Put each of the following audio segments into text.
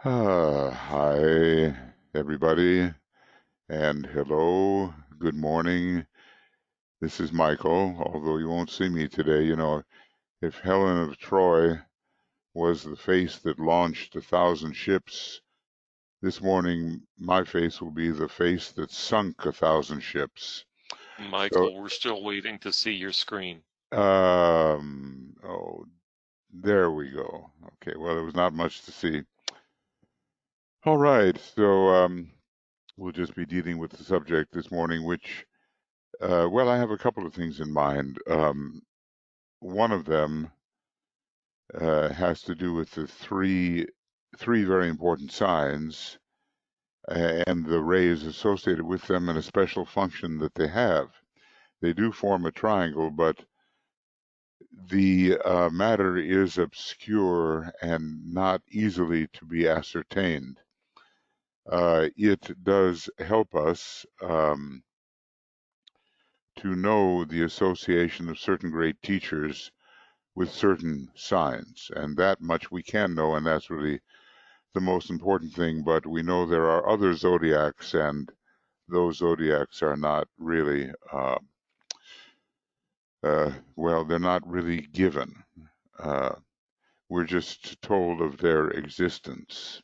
Hi, everybody, and hello, good morning. This is Michael, although you won't see me today. If Helen of Troy was the face that launched 1,000 ships, this morning my face will be the face that sunk 1,000 ships. So, Michael, we're still waiting to see your screen. oh, there we go. Okay, well, there was not much to see. All right, so we'll just be dealing with the subject this morning, which well, I have a couple of things in mind. One of them has to do with the three very important signs and the rays associated with them and a special function that they have. They do form a triangle, but the matter is obscure and not easily to be ascertained. It does help us to know the association of certain great teachers with certain signs, and that much we can know, and that's really the most important thing. But we know there are other zodiacs, and those zodiacs are not really, well, they're not really given. Uh, we're just told of their existence.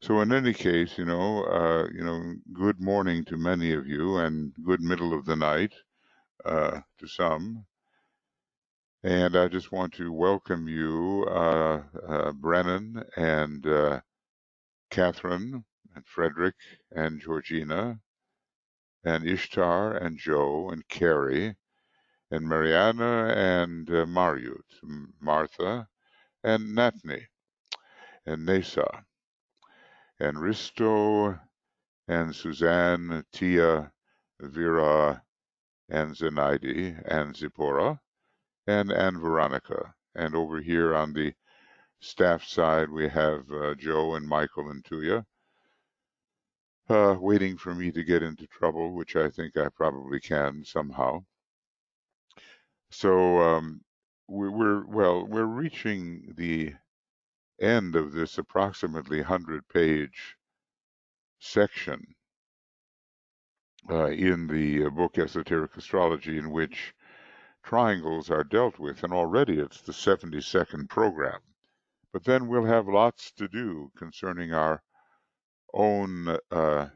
So in any case, good morning to many of you, and good middle of the night to some. And I just want to welcome you, Brennan and Catherine and Frederick and Georgina and Ishtar and Joe and Carrie and Mariana and Mariut, Martha and Natni and Nesa and Risto and Suzanne, Tia, Vera and Zenaidi and Zipporah and Veronica. And over here on the staff side, we have Joe and Michael and Tuya, waiting for me to get into trouble, which I think I probably can somehow. So we're reaching the end of this approximately 100-page section in the book Esoteric Astrology, in which triangles are dealt with, and already it's the 72nd program. But then we'll have lots to do concerning our own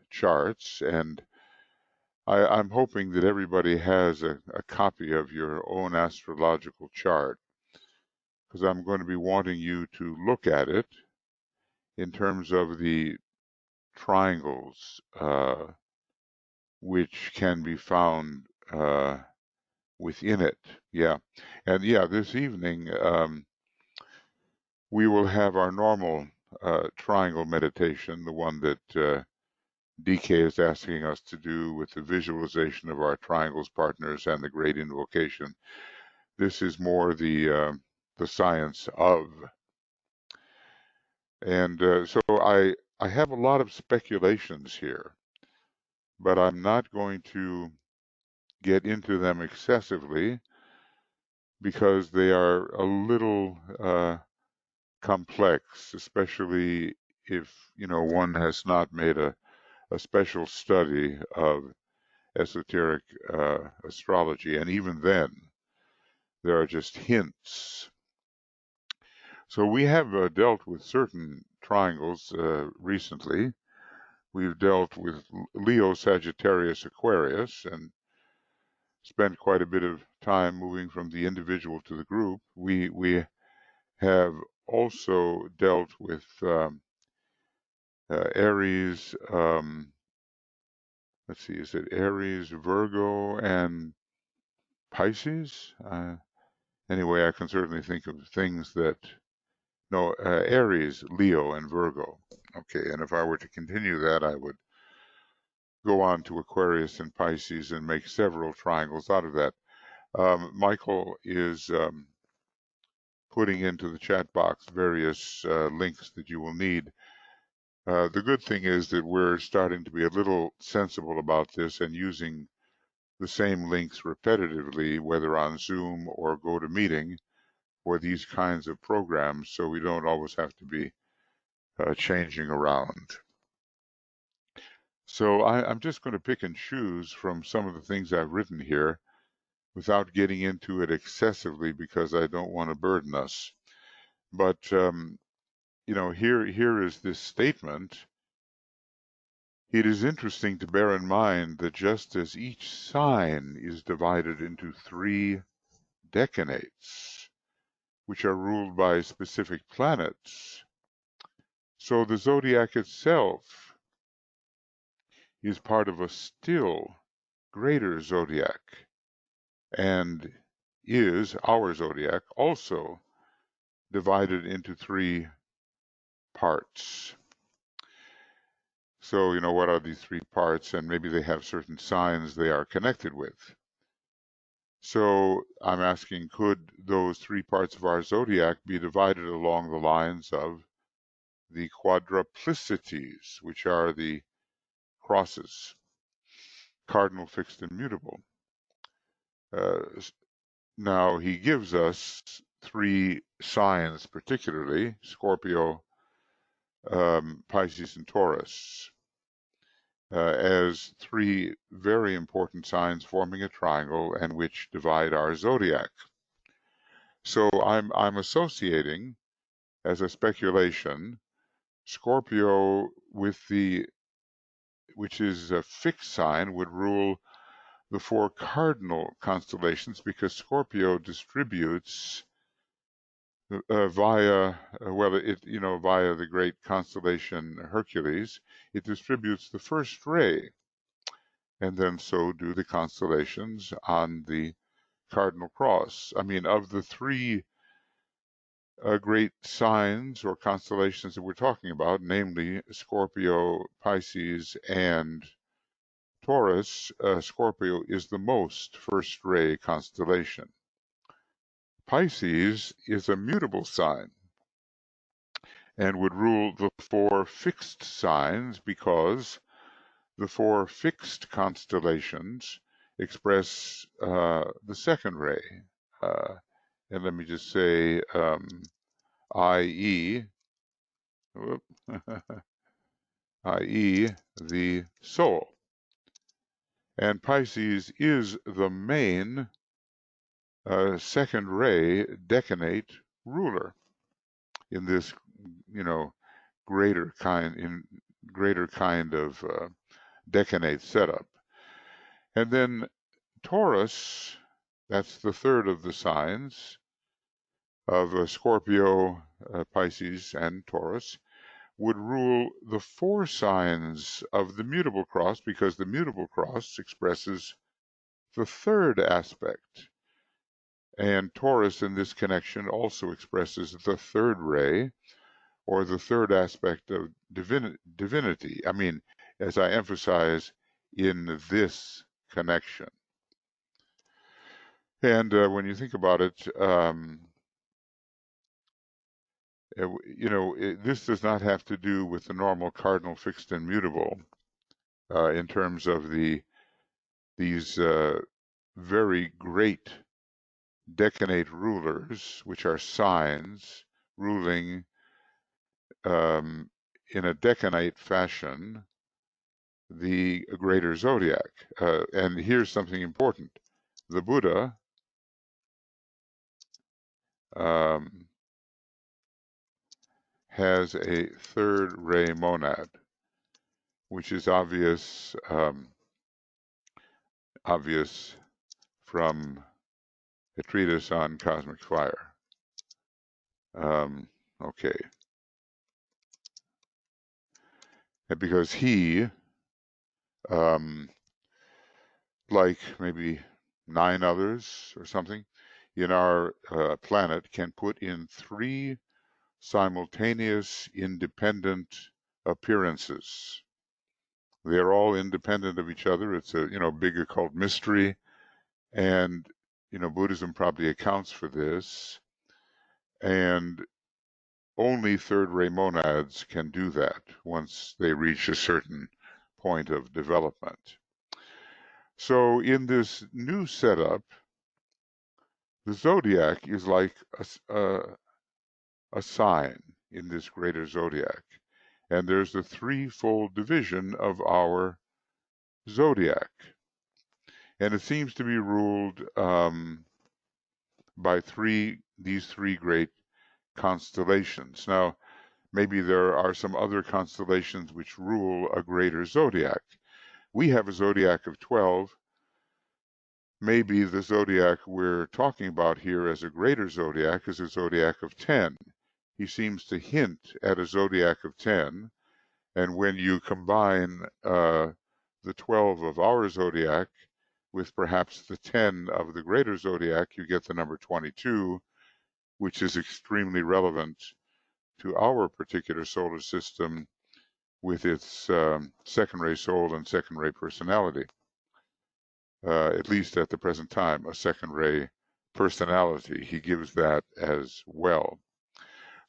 charts, and I'm hoping that everybody has a copy of your own astrological chart, because I'm going to be wanting you to look at it in terms of the triangles which can be found within it. Yeah. And yeah, this evening we will have our normal triangle meditation, the one that DK is asking us to do with the visualization of our triangles partners and the great invocation. This is more the science of. And so I have a lot of speculations here, but I'm not going to get into them excessively because they are a little complex, especially if one has not made a special study of esoteric astrology, and even then there are just hints. So we have dealt with certain triangles recently. We've dealt with Leo, Sagittarius, Aquarius, and spent quite a bit of time moving from the individual to the group. We have also dealt with Aries. Let's see, is it Aries, Virgo, and Pisces? Anyway, I can certainly think of things that no, Aries, Leo, and Virgo. Okay, and if I were to continue that, I would go on to Aquarius and Pisces and make several triangles out of that. Michael is putting into the chat box various links that you will need. The good thing is that we're starting to be a little sensible about this and using the same links repetitively, whether on Zoom or GoToMeeting, for these kinds of programs, so we don't always have to be changing around. So I'm just going to pick and choose from some of the things I've written here without getting into it excessively because I don't want to burden us. But here is this statement. It is interesting to bear in mind that just as each sign is divided into 3 decanates, which are ruled by specific planets, so the zodiac itself is part of a still greater zodiac, and is our zodiac also divided into 3 parts. So, what are these 3 parts? And maybe they have certain signs they are connected with. So I'm asking, could those 3 parts of our zodiac be divided along the lines of the quadruplicities, which are the crosses, cardinal, fixed, and mutable? Now, he gives us 3 signs, particularly Scorpio, Pisces, and Taurus, as 3 very important signs forming a triangle and which divide our zodiac. So I'm associating, as a speculation, Scorpio with which is a fixed sign, would rule the 4 cardinal constellations, because Scorpio distributes via the great constellation Hercules, it distributes the first ray, and then so do the constellations on the cardinal cross. I mean, of the 3 great signs or constellations that we're talking about, namely Scorpio, Pisces, and Taurus, Scorpio is the most first ray constellation. Pisces is a mutable sign and would rule the 4 fixed signs, because the 4 fixed constellations express the second ray. And let me just say, i.e., i.e., the soul. And Pisces is the main second ray decanate ruler in this, greater kind of decanate setup. And then Taurus, that's the third of the signs of Scorpio, Pisces, and Taurus, would rule the 4 signs of the mutable cross, because the mutable cross expresses the third aspect. And Taurus in this connection also expresses the third ray, or the third aspect of divinity. I mean, as I emphasize, in this connection. And when you think about it, this does not have to do with the normal cardinal, fixed, and mutable in terms of these very great decanate rulers, which are signs ruling in a decanate fashion the greater zodiac. And here's something important. The Buddha has a third ray monad, which is obvious from a treatise on cosmic fire. Okay. And because he, like maybe 9 others or something in our planet, can put in 3 simultaneous independent appearances. They're all independent of each other. It's a big occult mystery, and Buddhism probably accounts for this. And only third ray monads can do that once they reach a certain point of development. So in this new setup, the zodiac is like a sign in this greater zodiac. And there's the threefold division of our zodiac. And it seems to be ruled by these three great constellations. Now, maybe there are some other constellations which rule a greater zodiac. We have a zodiac of 12. Maybe the zodiac we're talking about here as a greater zodiac is a zodiac of 10. He seems to hint at a zodiac of 10. And when you combine the 12 of our zodiac with perhaps the 10 of the greater zodiac, you get the number 22, which is extremely relevant to our particular solar system with its second ray soul and second ray personality. At least at the present time, a second ray personality. He gives that as well.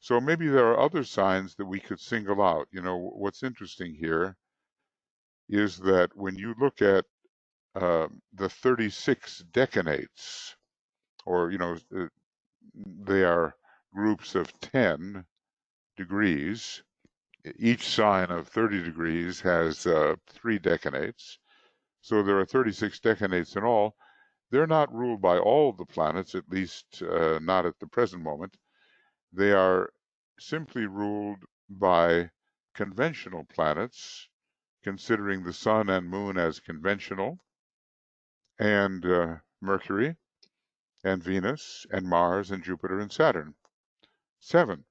So maybe there are other signs that we could single out. You know, what's interesting here is that when you look at the 36 decanates, or, they are groups of 10 degrees. Each sign of 30 degrees has 3 decanates. So there are 36 decanates in all. They're not ruled by all the planets, at least not at the present moment. They are simply ruled by conventional planets, considering the sun and moon as conventional, and Mercury, and Venus, and Mars, and Jupiter, and Saturn. 7.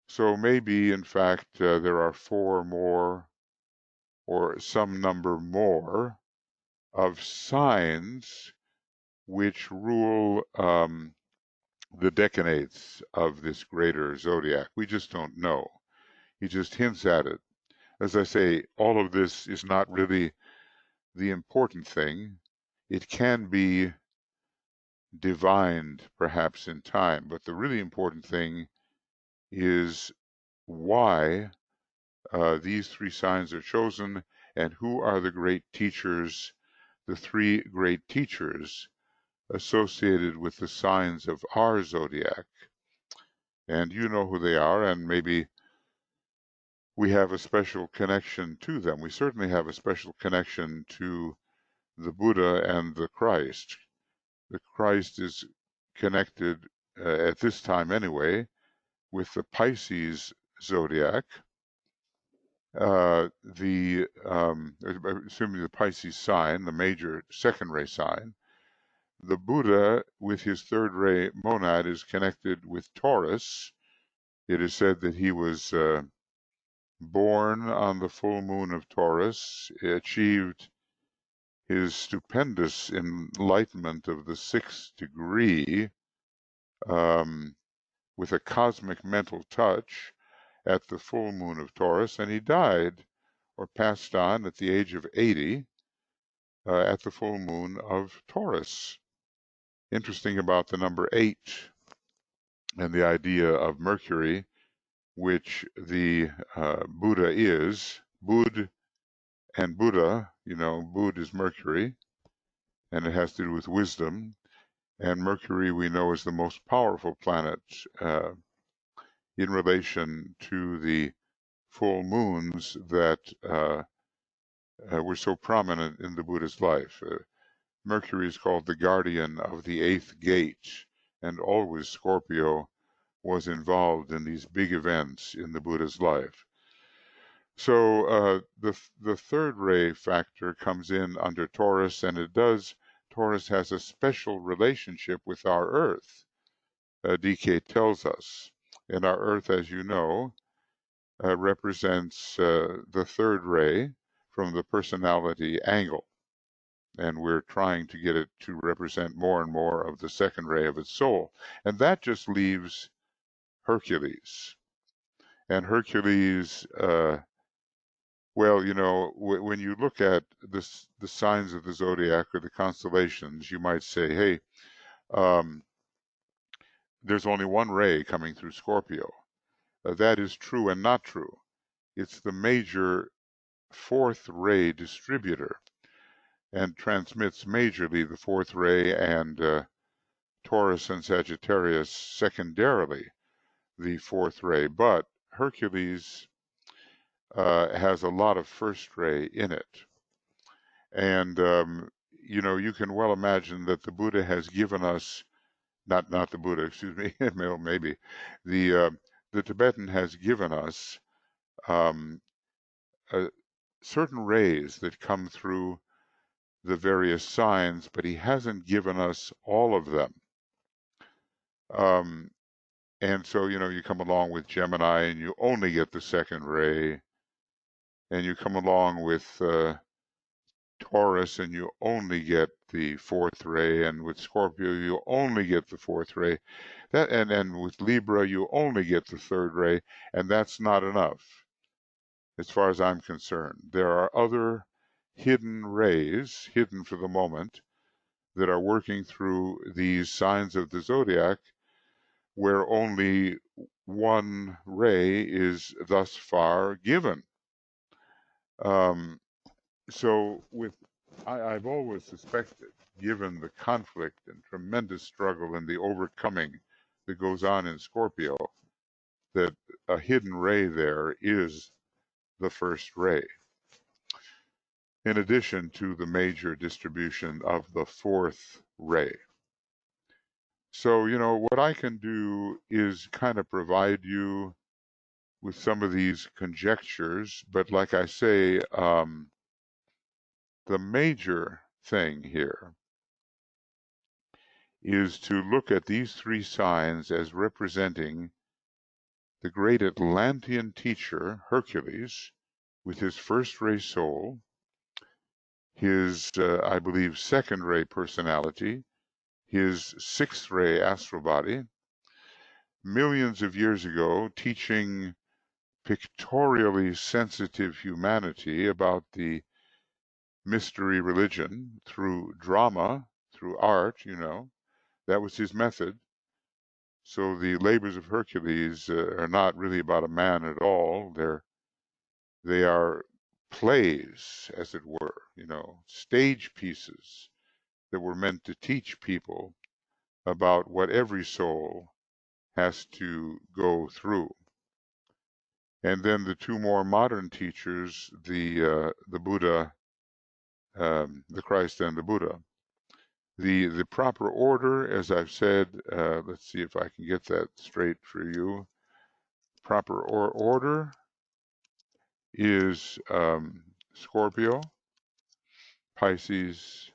So maybe, in fact, there are 4 more, or some number more, of signs which rule the decanates of this greater zodiac. We just don't know. He just hints at it. As I say, all of this is not really the important thing. It can be divined perhaps in time, but the really important thing is why these 3 signs are chosen and who are the great teachers, the 3 great teachers associated with the signs of our zodiac. And you know who they are, and maybe we have a special connection to them. We certainly have a special connection to the Buddha and the Christ. The Christ is connected, at this time anyway, with the Pisces zodiac, assuming the Pisces sign, the major second ray sign. The Buddha, with his third ray monad, is connected with Taurus. It is said that he was born on the full moon of Taurus, achieved his stupendous enlightenment of the 6th degree with a cosmic mental touch at the full moon of Taurus, and he died or passed on at the age of 80 at the full moon of Taurus. Interesting about the number 8 and the idea of Mercury, which the Buddha is. Bud and Buddha, Bud is Mercury, and it has to do with wisdom. And Mercury, we know, is the most powerful planet in relation to the full moons that were so prominent in the Buddha's life. Mercury is called the guardian of the 8th gate, and always Scorpio was involved in these big events in the Buddha's life. So the third ray factor comes in under Taurus, and Taurus has a special relationship with our Earth, decade tells us. And our Earth, as you know, represents the third ray from the personality angle. And we're trying to get it to represent more and more of the second ray of its soul. And that just leaves Hercules. And Hercules, well, when you look at the signs of the zodiac or the constellations, you might say, hey, there's only one ray coming through Scorpio. That is true and not true. It's the major 4th ray distributor and transmits majorly the 4th ray, and Taurus and Sagittarius secondarily the 4th ray. But Hercules has a lot of first ray in it. And, you can well imagine that the Buddha has given us, not the Buddha, excuse me, well, maybe, the Tibetan has given us um, certain rays that come through the various signs, but he hasn't given us all of them. And so, you come along with Gemini and you only get the second ray, and you come along with Taurus and you only get the fourth ray, and with Scorpio you only get the fourth ray. And with Libra you only get the third ray, and that's not enough as far as I'm concerned. There are other hidden rays, hidden for the moment, that are working through these signs of the zodiac, where only one ray is thus far given. So I've always suspected, given the conflict and tremendous struggle and the overcoming that goes on in Scorpio, that a hidden ray there is the first ray, in addition to the major distribution of the fourth ray. So, what I can do is kind of provide you with some of these conjectures, but like I say, the major thing here is to look at these three signs as representing the great Atlantean teacher, Hercules, with his first ray soul, his, I believe, second ray personality, his sixth ray astral body, millions of years ago teaching pictorially sensitive humanity about the mystery religion through drama, through art, that was his method. So the labors of Hercules are not really about a man at all. They are plays, as it were, stage pieces that were meant to teach people about what every soul has to go through. And then the two more modern teachers, the Buddha, the Christ and the Buddha. The proper order, as I've said, let's see if I can get that straight for you. Proper order is Scorpio, Pisces,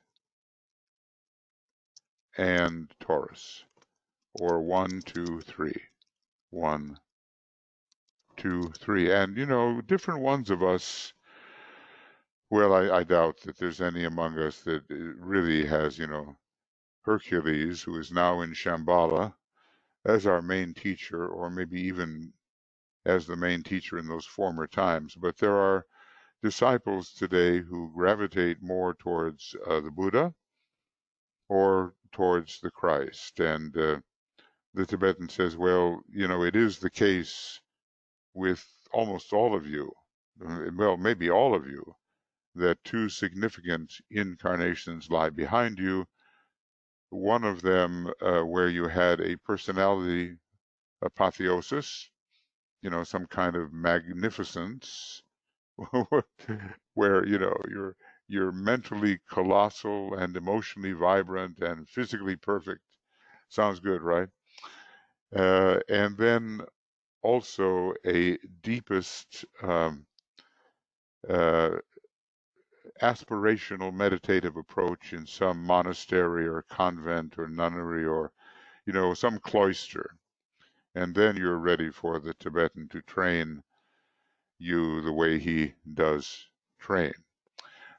and Taurus, or 1, 2, 3. 1, 2, 3. And, different ones of us, well, I doubt that there's any among us that really has, Hercules, who is now in Shambhala, as our main teacher, or maybe even as the main teacher in those former times. But there are disciples today who gravitate more towards the Buddha or towards the Christ. And the Tibetan says, well, it is the case with almost all of you, well, maybe all of you, that two significant incarnations lie behind you. One of them where you had a personality apotheosis, some kind of magnificence, where you're mentally colossal and emotionally vibrant and physically perfect. Sounds good, right? And then also a deepest aspirational meditative approach in some monastery or convent or nunnery or some cloister, and then you're ready for the Tibetan to train you the way he does train.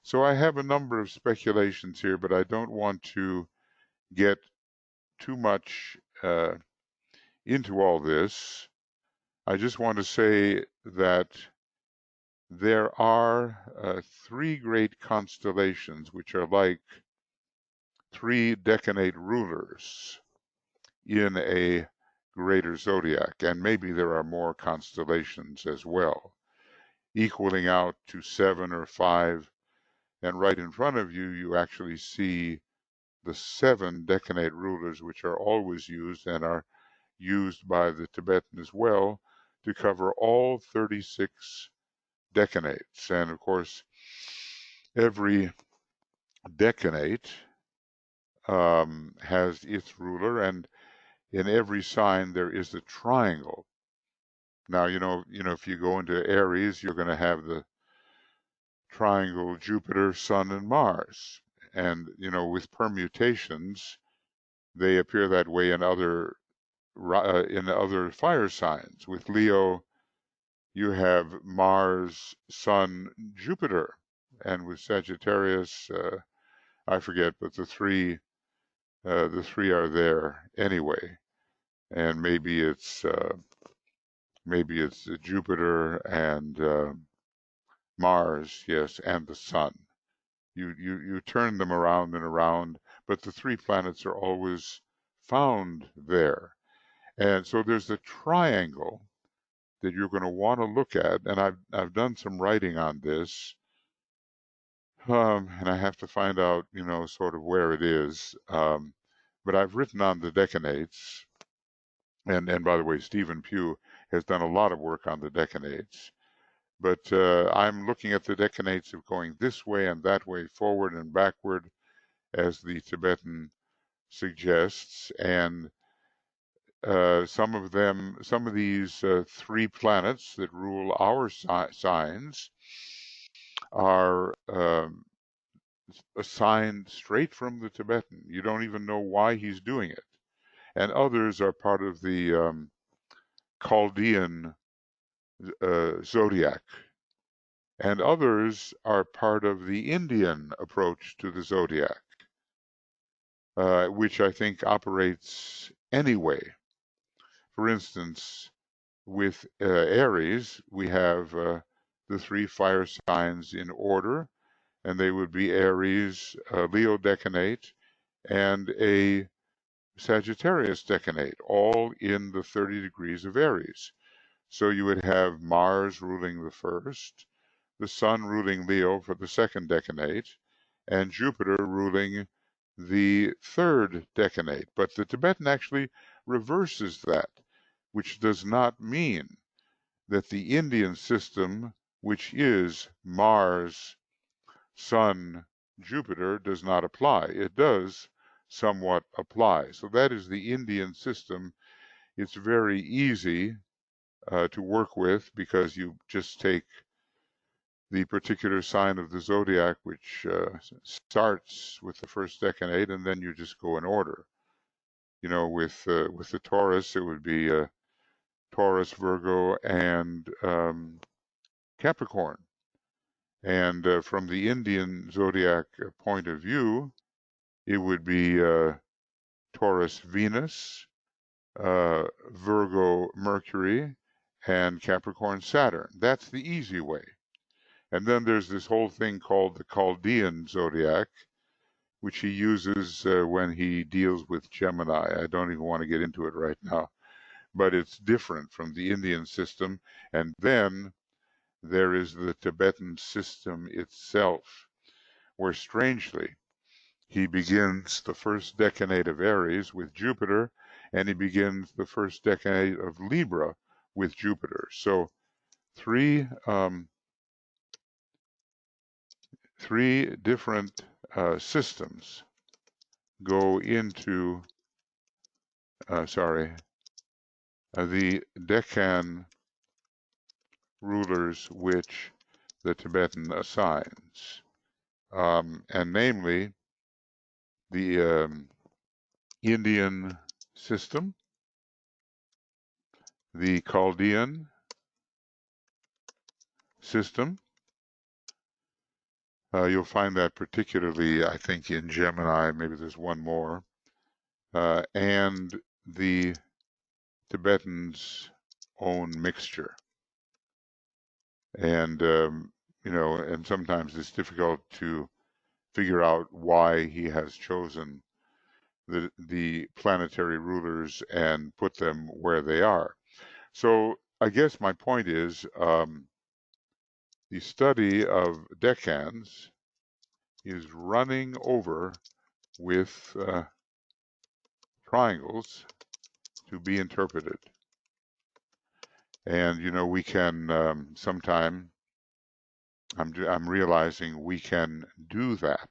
So I have a number of speculations here, but I don't want to get too much into all this. I just want to say that there are three great constellations which are like three decanate rulers in a greater zodiac, and maybe there are more constellations as well, equaling out to 7 or 5. And right in front of you, you actually see the 7 decanate rulers, which are always used and are used by the Tibetan as well to cover all 36 decanates. And of course, every decanate has its ruler, and in every sign there is a triangle. Now, if you go into Aries, you're going to have the triangle Jupiter, Sun, and Mars. And, with permutations, they appear that way in other fire signs. With Leo, you have Mars, Sun, Jupiter. And with Sagittarius, I forget, but the three are there anyway. And maybe it's Jupiter and Mars, yes, and the Sun. You turn them around and around, but the three planets are always found there. And so there's a triangle that you're going to want to look at, and I've done some writing on this, and I have to find out, sort of where it is. But I've written on the decanates, and by the way, Stephen Pugh has done a lot of work on the decanates. But I'm looking at the decanates of going this way and that way, forward and backward, as the Tibetan suggests. And some of these three planets that rule our signs are assigned straight from the Tibetan. You don't even know why he's doing it. And others are part of the Chaldean zodiac. And others are part of the Indian approach to the zodiac, which I think operates anyway. For instance, with Aries, we have the three fire signs in order, and they would be Aries, Leo decanate, and a Sagittarius decanate, all in the 30 degrees of Aries. So you would have Mars ruling the first, the Sun ruling Leo for the second decanate, and Jupiter ruling the third decanate. But the Tibetan actually reverses that, which does not mean that the Indian system, which is Mars, Sun, Jupiter, does not apply. It does somewhat apply. So that is the Indian system. It's very easy to work with because you just take the particular sign of the zodiac, which starts with the first decanate, and then you just go in order. With the Taurus, it would be Taurus, Virgo, and Capricorn. And from the Indian zodiac point of view, it would be Taurus, Venus, Virgo, Mercury, and Capricorn, Saturn. That's the easy way. And then there's this whole thing called the Chaldean zodiac, which he uses when he deals with Gemini. I don't even want to get into it right now, but it's different from the Indian system. And then there is the Tibetan system itself, where strangely he begins the first decanate of Aries with Jupiter, and he begins the first decanate of Libra with Jupiter. So three different systems go into the decan rulers which the Tibetan assigns, and namely the Indian system, the Chaldean system. You'll find that particularly, I think, in Gemini. Maybe there's one more, and the Tibetan's own mixture. And and sometimes it's difficult to figure out why he has chosen the planetary rulers and put them where they are. So I guess my point is the study of decans is running over with triangles to be interpreted. And we can sometime I'm realizing we can do that,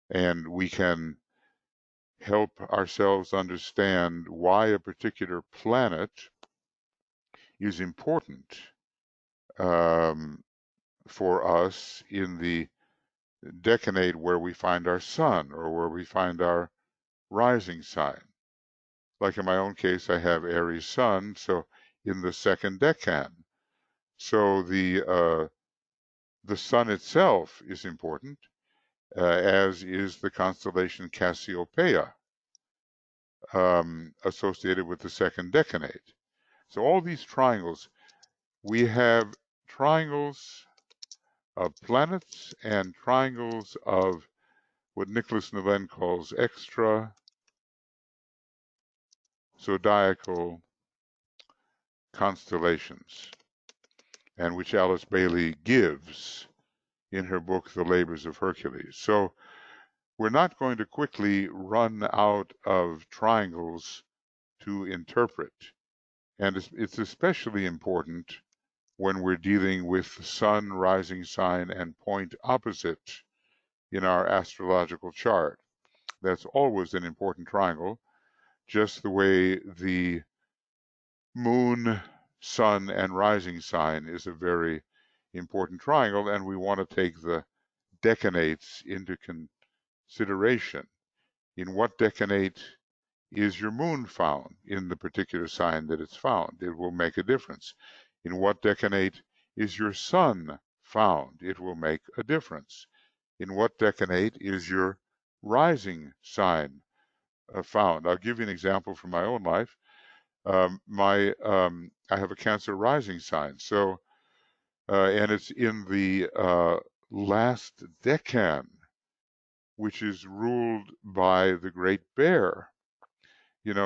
and we can help ourselves understand why a particular planet is important um, for us in the decanate where we find our sun or where we find our rising sign. Like in my own case, I have Aries sun, so in the second decan. So the sun itself is important, as is the constellation Cassiopeia, associated with the second decanate. So all these triangles, we have triangles of planets and triangles of what Nicholas Nelen calls extra zodiacal constellations, and which Alice Bailey gives in her book, The Labors of Hercules. So we're not going to quickly run out of triangles to interpret. And it's especially important when we're dealing with the sun, rising sign, and point opposite in our astrological chart. That's always an important triangle, just the way the moon, sun, and rising sign is a very important triangle, and we want to take the decanates into consideration. In what decanate is your moon found in the particular sign that it's found? It will make a difference. In what decanate is your sun found? It will make a difference. In what decanate is your rising sign found? I'll give you an example from my own life. I have a Cancer rising sign, so and it's in the last decan, which is ruled by the Great Bear.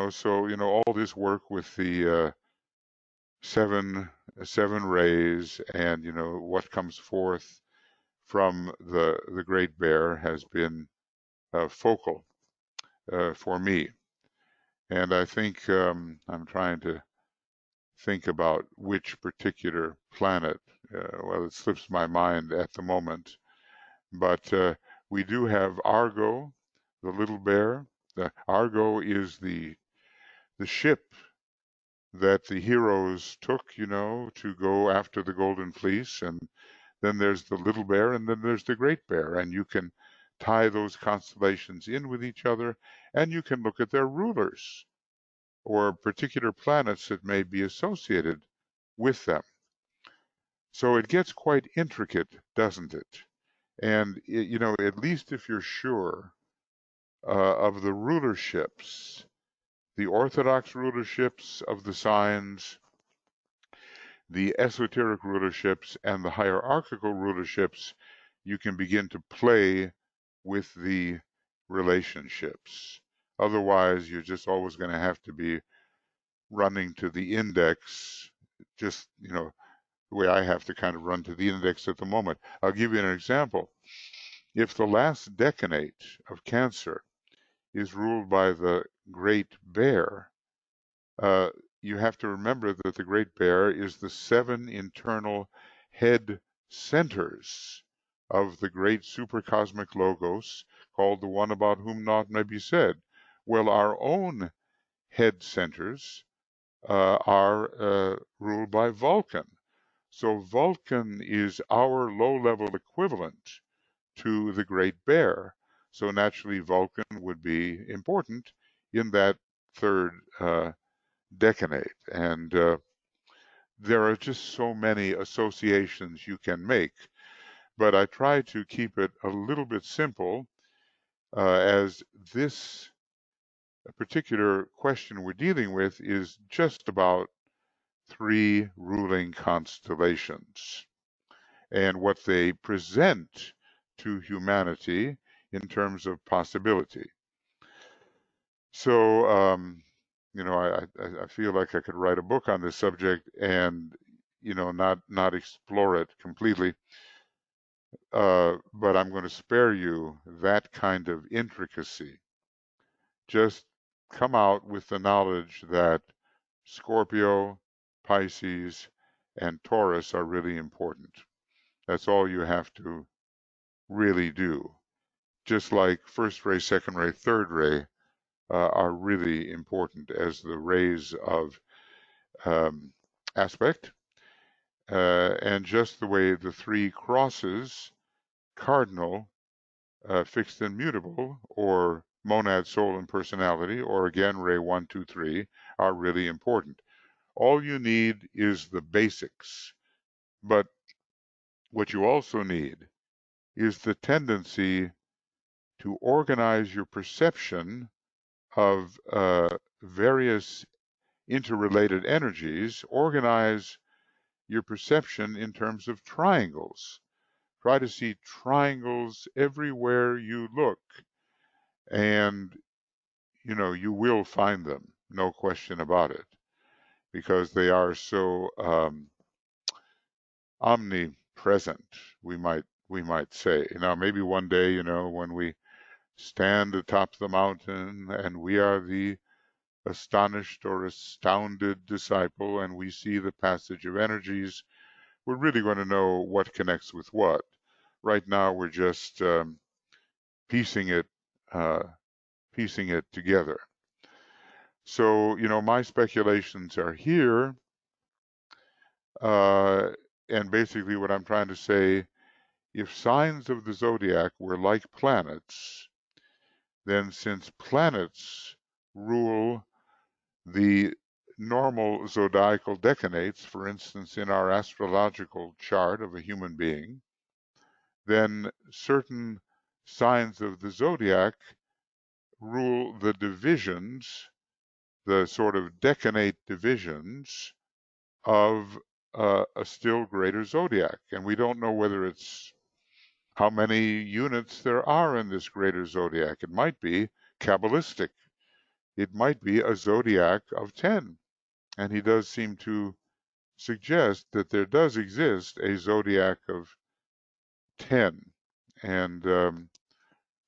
So all this work with the seven rays, and what comes forth from the Great Bear has been focal for me. And I think I'm trying to think about which particular planet. Well, it slips my mind at the moment, but we do have Argo, the little bear. Argo is the ship that the heroes took, to go after the Golden Fleece. And then there's the little bear, and then there's the Great Bear. And you can tie those constellations in with each other, and you can look at their rulers or particular planets that may be associated with them. So it gets quite intricate, doesn't it? And, at least if you're sure of the rulerships, the orthodox rulerships of the signs, the esoteric rulerships, and the hierarchical rulerships, you can begin to play with the relationships. Otherwise, you're just always going to have to be running to the index, just, the way I have to kind of run to the index at the moment. I'll give you an example. If the last decanate of Cancer is ruled by the Great Bear, uh, you have to remember that the Great Bear is the 7 internal head centers of the great supercosmic logos, called the one about whom naught may be said. Well, our own head centers are ruled by Vulcan. So Vulcan is our low-level equivalent to the Great Bear. So naturally, Vulcan would be important in that third decanate. And there are just so many associations you can make. But I try to keep it a little bit simple, as this particular question we're dealing with is just about 3 ruling constellations and what they present to humanity in terms of possibility. So, I feel like I could write a book on this subject and, not explore it completely. But I'm going to spare you that kind of intricacy. Just come out with the knowledge that Scorpio, Pisces, and Taurus are really important. That's all you have to really do. Just like first ray, second ray, third ray are really important as the rays of um, aspect. And just the way the three crosses, cardinal, fixed and mutable, or monad, soul, and personality, or again, ray 1, 2, 3, are really important. All you need is the basics. But what you also need is the tendency to organize your perception of various interrelated energies, organize your perception in terms of triangles. Try to see triangles everywhere you look, and you will find them, no question about it, because they are so omnipresent. We might say, maybe one day, when we stand atop the mountain and we are the astonished or astounded disciple, and we see the passage of energies, we're really going to know what connects with what. Right now, we're just piecing it uh, piecing it together. So, my speculations are here, and basically what I'm trying to say, if signs of the zodiac were like planets, then since planets rule the normal zodiacal decanates, for instance, in our astrological chart of a human being, then certain signs of the zodiac rule the divisions, the sort of decanate divisions of a still greater zodiac. And we don't know whether it's how many units there are in this greater zodiac. It might be Kabbalistic. It might be a zodiac of 10. And he does seem to suggest that there does exist a zodiac of 10. And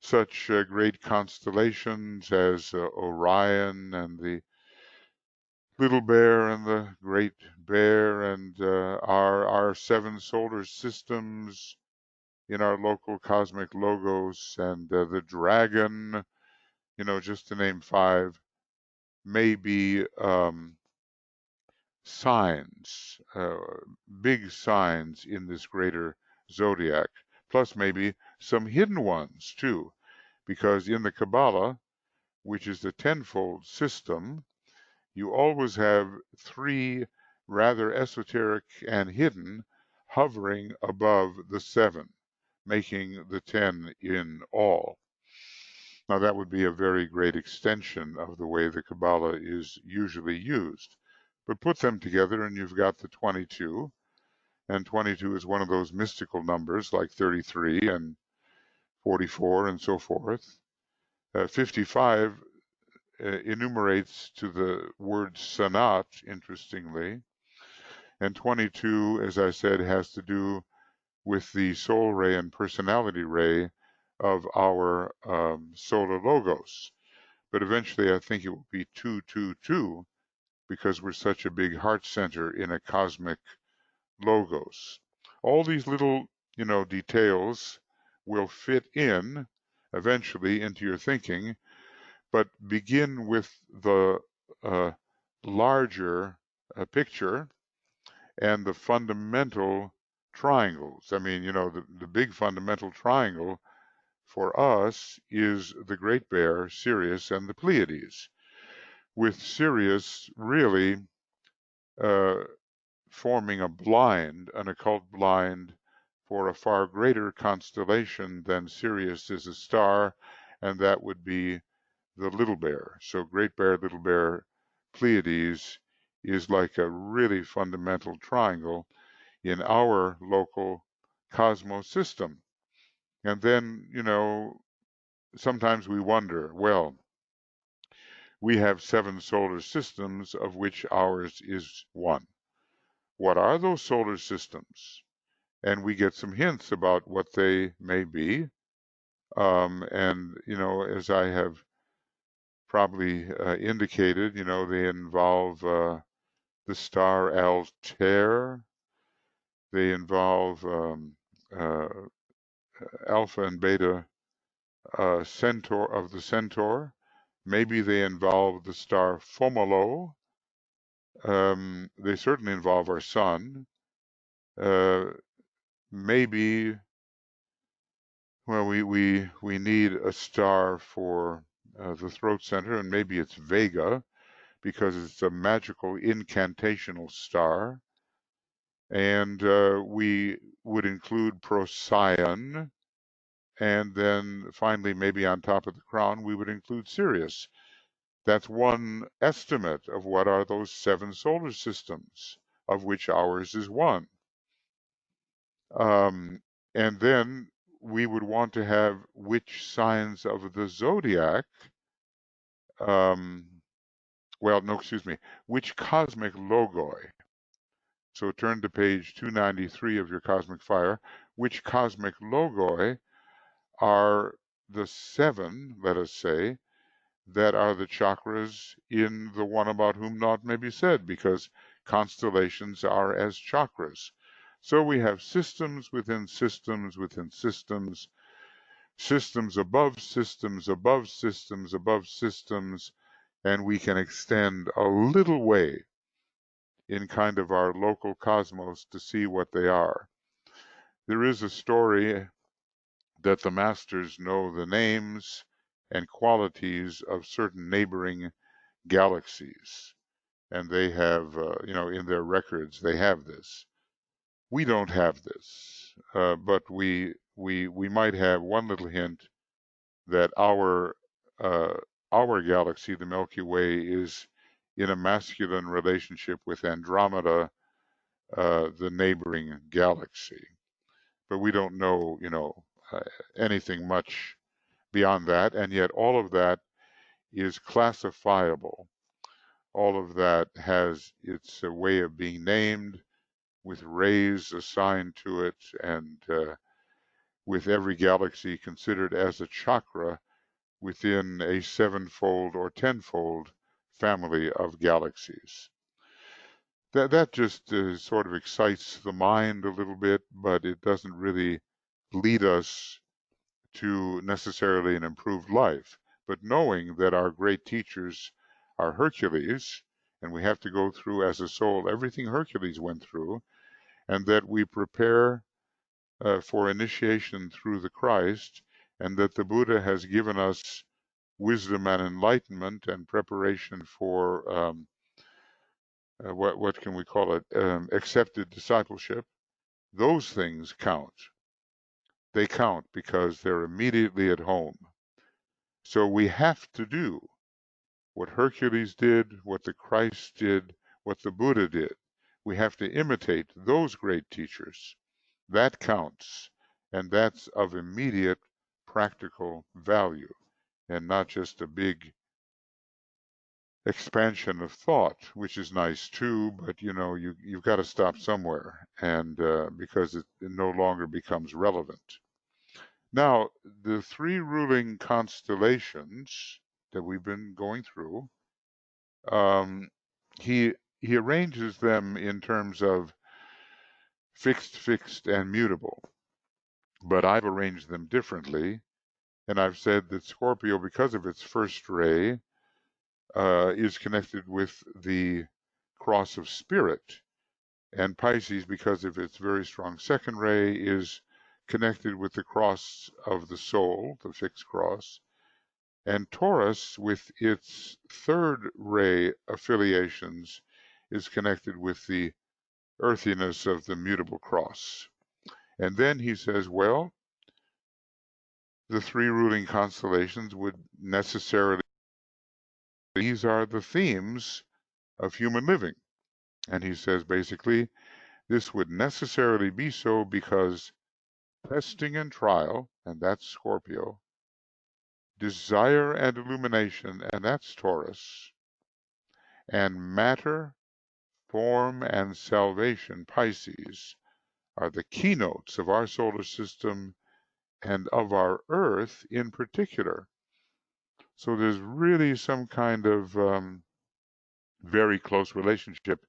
such great constellations as Orion and the Little Bear and the Great Bear, and our seven solar systems in our local cosmic logos, and the dragon, just to name five, may be signs, big signs in this greater zodiac, plus maybe some hidden ones too, because in the Kabbalah, which is the tenfold system, you always have three rather esoteric and hidden hovering above the seven, making the 10 in all. Now, that would be a very great extension of the way the Kabbalah is usually used. But put them together and you've got the 22, and 22 is one of those mystical numbers like 33 and 44 and so forth. 55 enumerates to the word sanat, interestingly. And 22, as I said, has to do with the soul ray and personality ray of our solar logos. But eventually, I think it will be 222 because we're such a big heart center in a cosmic logos. All these little, details will fit in eventually into your thinking, but begin with the larger picture and the fundamental triangles. I mean, the big fundamental triangle for us is the Great Bear, Sirius, and the Pleiades, with Sirius really uh, forming a blind, an occult blind for a far greater constellation than Sirius is a star, and that would be the Little Bear. So Great Bear, Little Bear, Pleiades is like a really fundamental triangle in our local cosmos system. And then, sometimes we wonder, well, we have seven solar systems, of which ours is one. What are those solar systems? And we get some hints about what they may be. And, as I have probably indicated, they involve the star Altair. They involve uh, Alpha and Beta Centaur of the Centaur. Maybe they involve the star Fomalo. They certainly involve our sun. Maybe, well, we need a star for the throat center, and maybe it's Vega because it's a magical incantational star. And we would include Procyon, and then finally, maybe on top of the crown, we would include Sirius. That's one estimate of what are those 7 solar systems, of which ours is one. And then we would want to have which signs of the zodiac, um, well, no, excuse me, which cosmic logoi. So turn to page 293 of your Cosmic Fire. Which cosmic logoi are the 7, let us say, that are the chakras in the one about whom naught may be said, because constellations are as chakras. So we have systems within systems within systems, systems above systems above systems above systems, and we can extend a little way in kind of our local cosmos to see what they are. There is a story that the masters know the names and qualities of certain neighboring galaxies, and they have, in their records, they have this. We don't have this, but we might have one little hint that uh, our galaxy, the Milky Way, is in a masculine relationship with Andromeda, the neighboring galaxy. But we don't know, anything much beyond that, and yet all of that is classifiable. All of that has its way of being named, with rays assigned to it, and with every galaxy considered as a chakra within a 7-fold or 10-fold family of galaxies. That just sort of excites the mind a little bit, but it doesn't really lead us to necessarily an improved life. But knowing that our great teachers are Hercules, and we have to go through as a soul everything Hercules went through, and that we prepare for initiation through the Christ, and that the Buddha has given us wisdom and enlightenment and preparation for what can we call it, accepted discipleship. Those things count. They count because they're immediately at home. So we have to do what Hercules did, what the Christ did, what the Buddha did. We have to imitate those great teachers. That counts, and that's of immediate practical value, and not just a big expansion of thought, which is nice too, but you've got to stop somewhere, and because it no longer becomes relevant. Now, the 3 ruling constellations that we've been going through, um, he arranges them in terms of fixed, and mutable. But I've arranged them differently, and I've said that Scorpio, because of its first ray, is connected with the cross of spirit, and Pisces, because of its very strong second ray, is connected with the cross of the soul, the fixed cross, and Taurus, with its third ray affiliations, is connected with the earthiness of the mutable cross. And then he says, well, the 3 ruling constellations would necessarily, these are the themes of human living. And he says, basically, this would necessarily be so because testing and trial, and that's Scorpio, desire and illumination, and that's Taurus, and matter, form, and salvation, Pisces, are the keynotes of our solar system and of our Earth in particular. So there's really some kind of very close relationship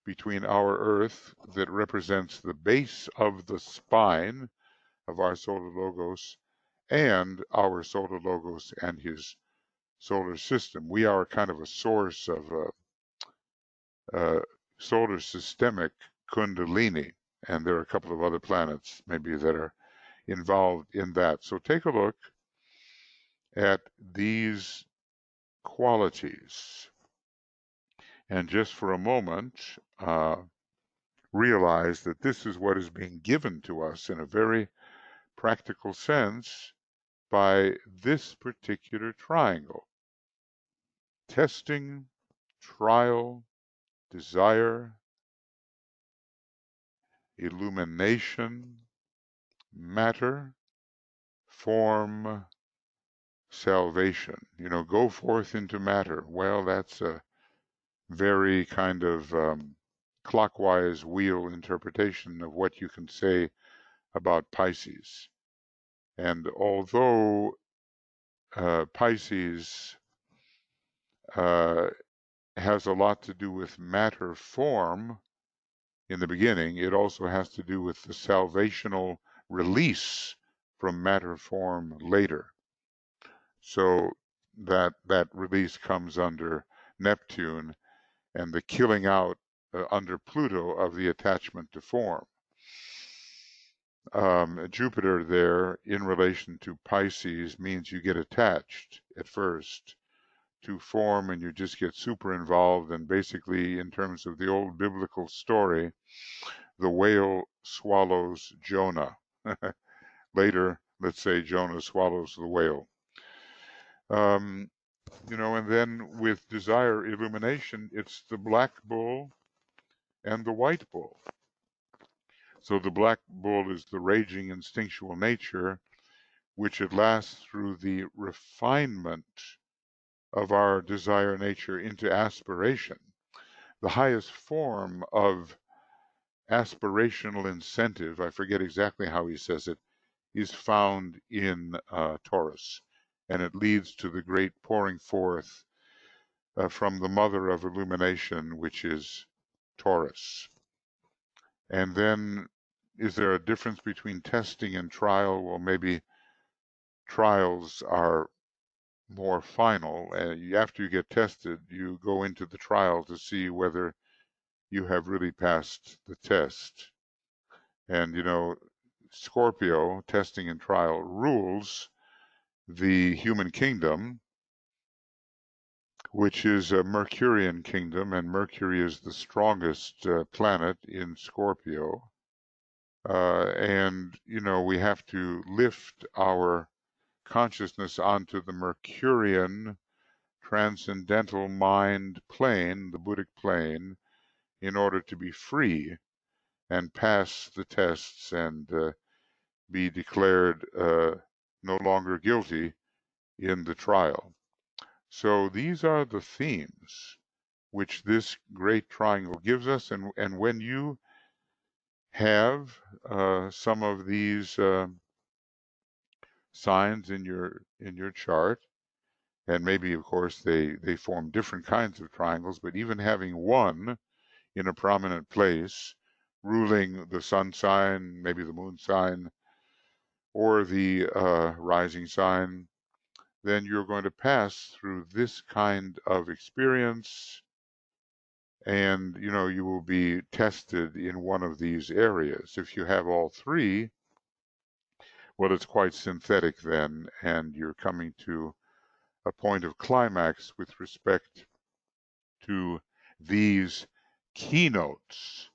between our Earth that represents the base of the spine of our solar logos and our solar logos and his solar system. We are kind of a source of solar systemic kundalini, and there are a couple of other planets maybe that are involved in that. So take a look at these qualities and just for a moment realize that this is what is being given to us in a very practical sense by this particular triangle: testing, trial, desire, illumination, matter, form, salvation. You know, go forth into matter. Well, that's a very kind of clockwise wheel interpretation of what you can say about Pisces. And although Pisces has a lot to do with matter form in the beginning, it also has to do with the salvational release from matter form later. So that release comes under Neptune and the killing out under Pluto of the attachment to form. Jupiter there in relation to Pisces means you get attached at first to form and you just get super involved, and basically in terms of the old biblical story, the whale swallows Jonah. Later, let's say Jonah swallows the whale. You know, and then with desire illumination, it's the black bull and the white bull. So the black bull is the raging instinctual nature, which at last through the refinement of our desire nature into aspiration, the highest form of aspirational incentive, I forget exactly how he says it, is found in Taurus. And it leads to the great pouring forth from the mother of illumination, which is Taurus. And then, is there a difference between testing and trial? Well, maybe trials are more final. After you get tested, you go into the trial to see whether you have really passed the test. And, you know, Scorpio, testing and trial, rules the human kingdom, which is a Mercurian kingdom, and Mercury is the strongest planet in Scorpio. And, you know, we have to lift our consciousness onto the Mercurian transcendental mind plane, the Buddhic plane, in order to be free and pass the tests and be declared no longer guilty in the trial. So these are the themes which this great triangle gives us. And when you have some of these signs in your chart, and maybe of course they form different kinds of triangles, but even having one in a prominent place ruling the sun sign, maybe the moon sign, or the rising sign, then you're going to pass through this kind of experience, and you know, you will be tested in one of these areas. If you have all three, well, it's quite synthetic then, and you're coming to a point of climax with respect to these keynotes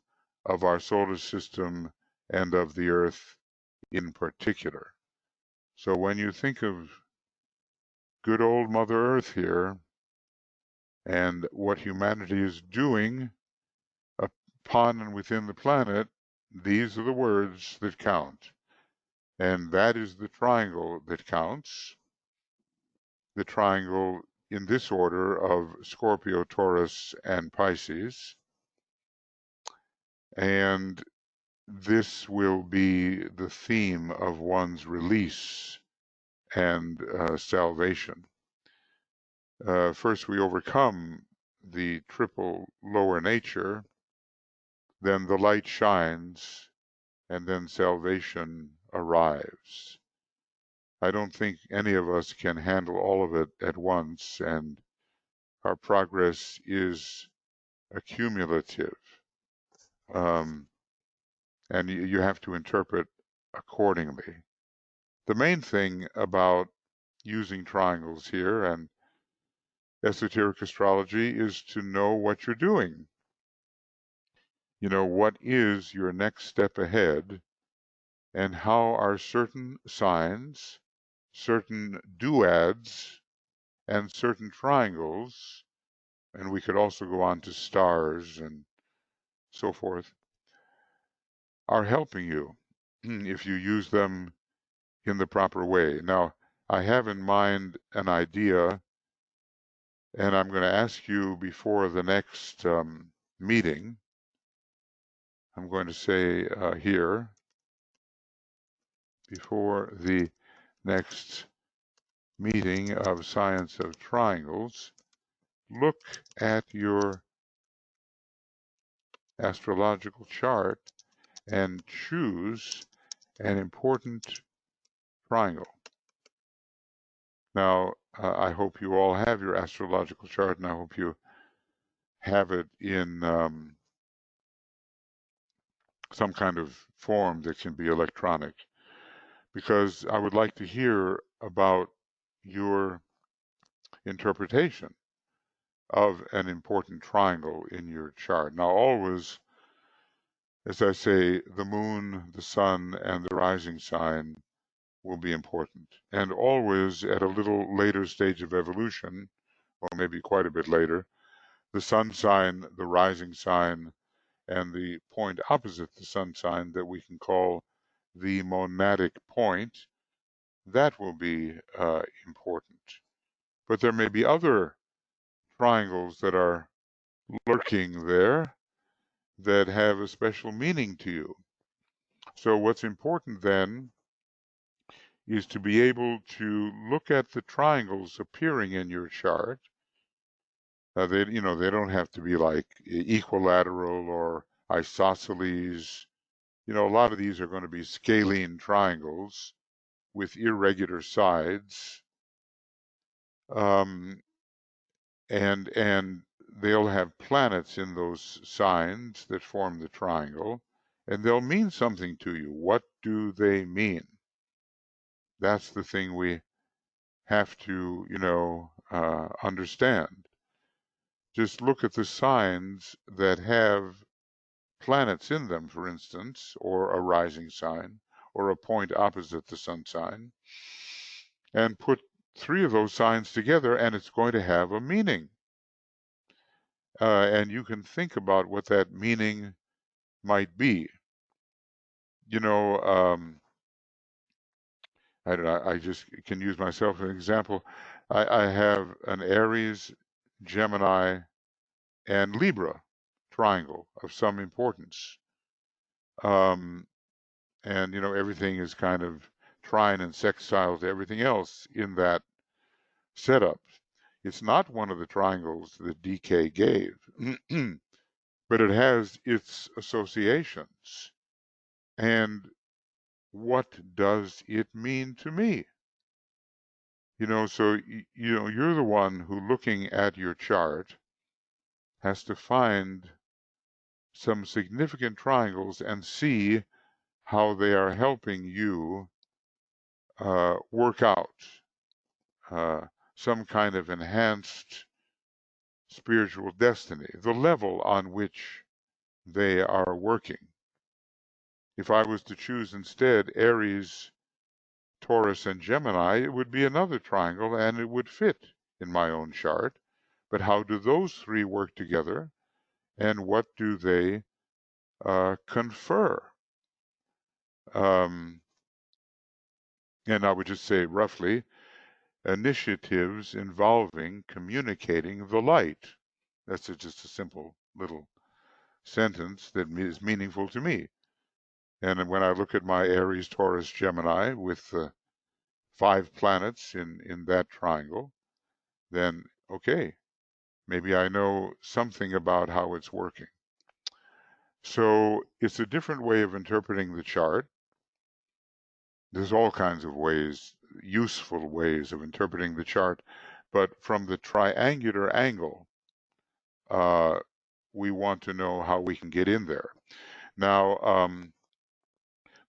of our solar system and of the Earth in particular. So when you think of good old Mother Earth here and what humanity is doing upon and within the planet, these are the words that count. And that is the triangle that counts. The triangle in this order of Scorpio, Taurus, and Pisces. And this will be the theme of one's release and salvation. First, we overcome the triple lower nature, then the light shines, and then salvation arrives. I don't think any of us can handle all of it at once, and our progress is accumulative. And you have to interpret accordingly. The main thing about using triangles here and esoteric astrology is to know what you're doing. You know, what is your next step ahead, and how are certain signs, certain duads, and certain triangles, and we could also go on to stars and so forth, are helping you if you use them in the proper way. Now, I have in mind an idea, and I'm going to ask you before the next meeting. I'm going to say here, before the next meeting of Science of Triangles, look at your astrological chart and choose an important triangle. Now, I hope you all have your astrological chart, and I hope you have it in some kind of form that can be electronic, because I would like to hear about your interpretation of an important triangle in your chart. Now, always, as I say, the moon, the sun, and the rising sign will be important. And always at a little later stage of evolution, or maybe quite a bit later, the sun sign, the rising sign, and the point opposite the sun sign that we can call the monadic point, that will be important. But there may be other triangles that are lurking there that have a special meaning to you. So what's important then is to be able to look at the triangles appearing in your chart. They don't have to be like equilateral or isosceles. A lot of these are going to be scalene triangles with irregular sides, and they'll have planets in those signs that form the triangle, and they'll mean something to you. What do they mean? That's the thing we have to, understand. Just look at the signs that have planets in them, for instance, or a rising sign, or a point opposite the sun sign, and put 3 of those signs together, and it's going to have a meaning. And you can think about what that meaning might be. I don't know, I just can use myself as an example. I have an Aries, Gemini, and Libra triangle of some importance. And, everything is kind of trine and sextile to everything else in that setup. It's not one of the triangles that DK gave, but it has its associations. And what does it mean to me? So, you're the one who, looking at your chart, has to find some significant triangles and see how they are helping you work out some kind of enhanced spiritual destiny, the level on which they are working. If I was to choose instead Aries, Taurus, and Gemini, it would be another triangle and it would fit in my own chart. But how do those 3 work together, and what do they confer? And I would just say roughly, initiatives involving communicating the light. That's just a simple little sentence that is meaningful to me. And when I look at my Aries, Taurus, Gemini with 5 planets in that triangle, then okay, maybe I know something about how it's working. So it's a different way of interpreting the chart. There's all kinds of ways, useful ways of interpreting the chart, but from the triangular angle, uh, we want to know how we can get in there. Now,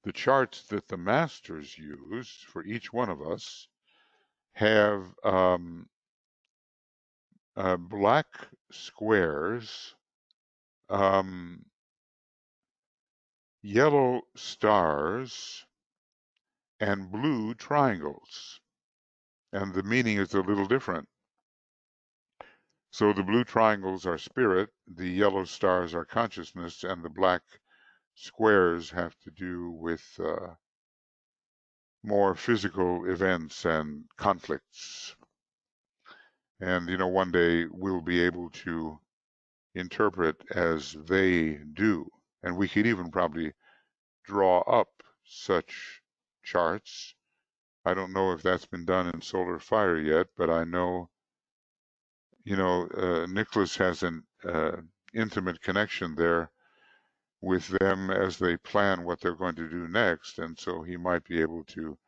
the charts that the masters use for each one of us have black squares, um, yellow stars, and blue triangles. And the meaning is a little different. So the blue triangles are spirit, the yellow stars are consciousness, and the black squares have to do with more physical events and conflicts. And, one day we'll be able to interpret as they do. And we could even probably draw up such charts. I don't know if that's been done in solar fire yet, but I know, Nicholas has an intimate connection there with them as they plan what they're going to do next. And so he might be able to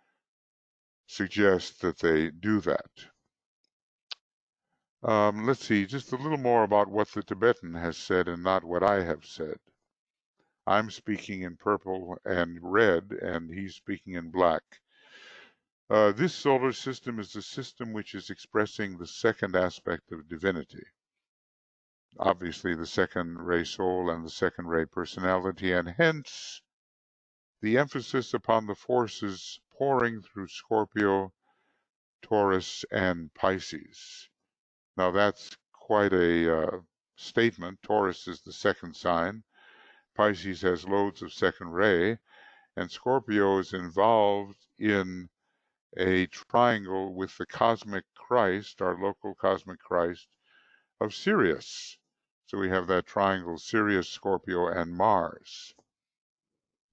suggest that they do that. Let's see, just a little more about what the Tibetan has said and not what I have said. I'm speaking in purple and red, and he's speaking in black. This solar system is the system which is expressing the second aspect of divinity. Obviously, the second ray soul and the second ray personality, and hence the emphasis upon the forces pouring through Scorpio, Taurus, and Pisces. Now, that's quite a statement. Taurus is the second sign. Pisces has loads of second ray, and Scorpio is involved in a triangle with the cosmic Christ, our local cosmic Christ of Sirius. So we have that triangle, Sirius, Scorpio, and Mars.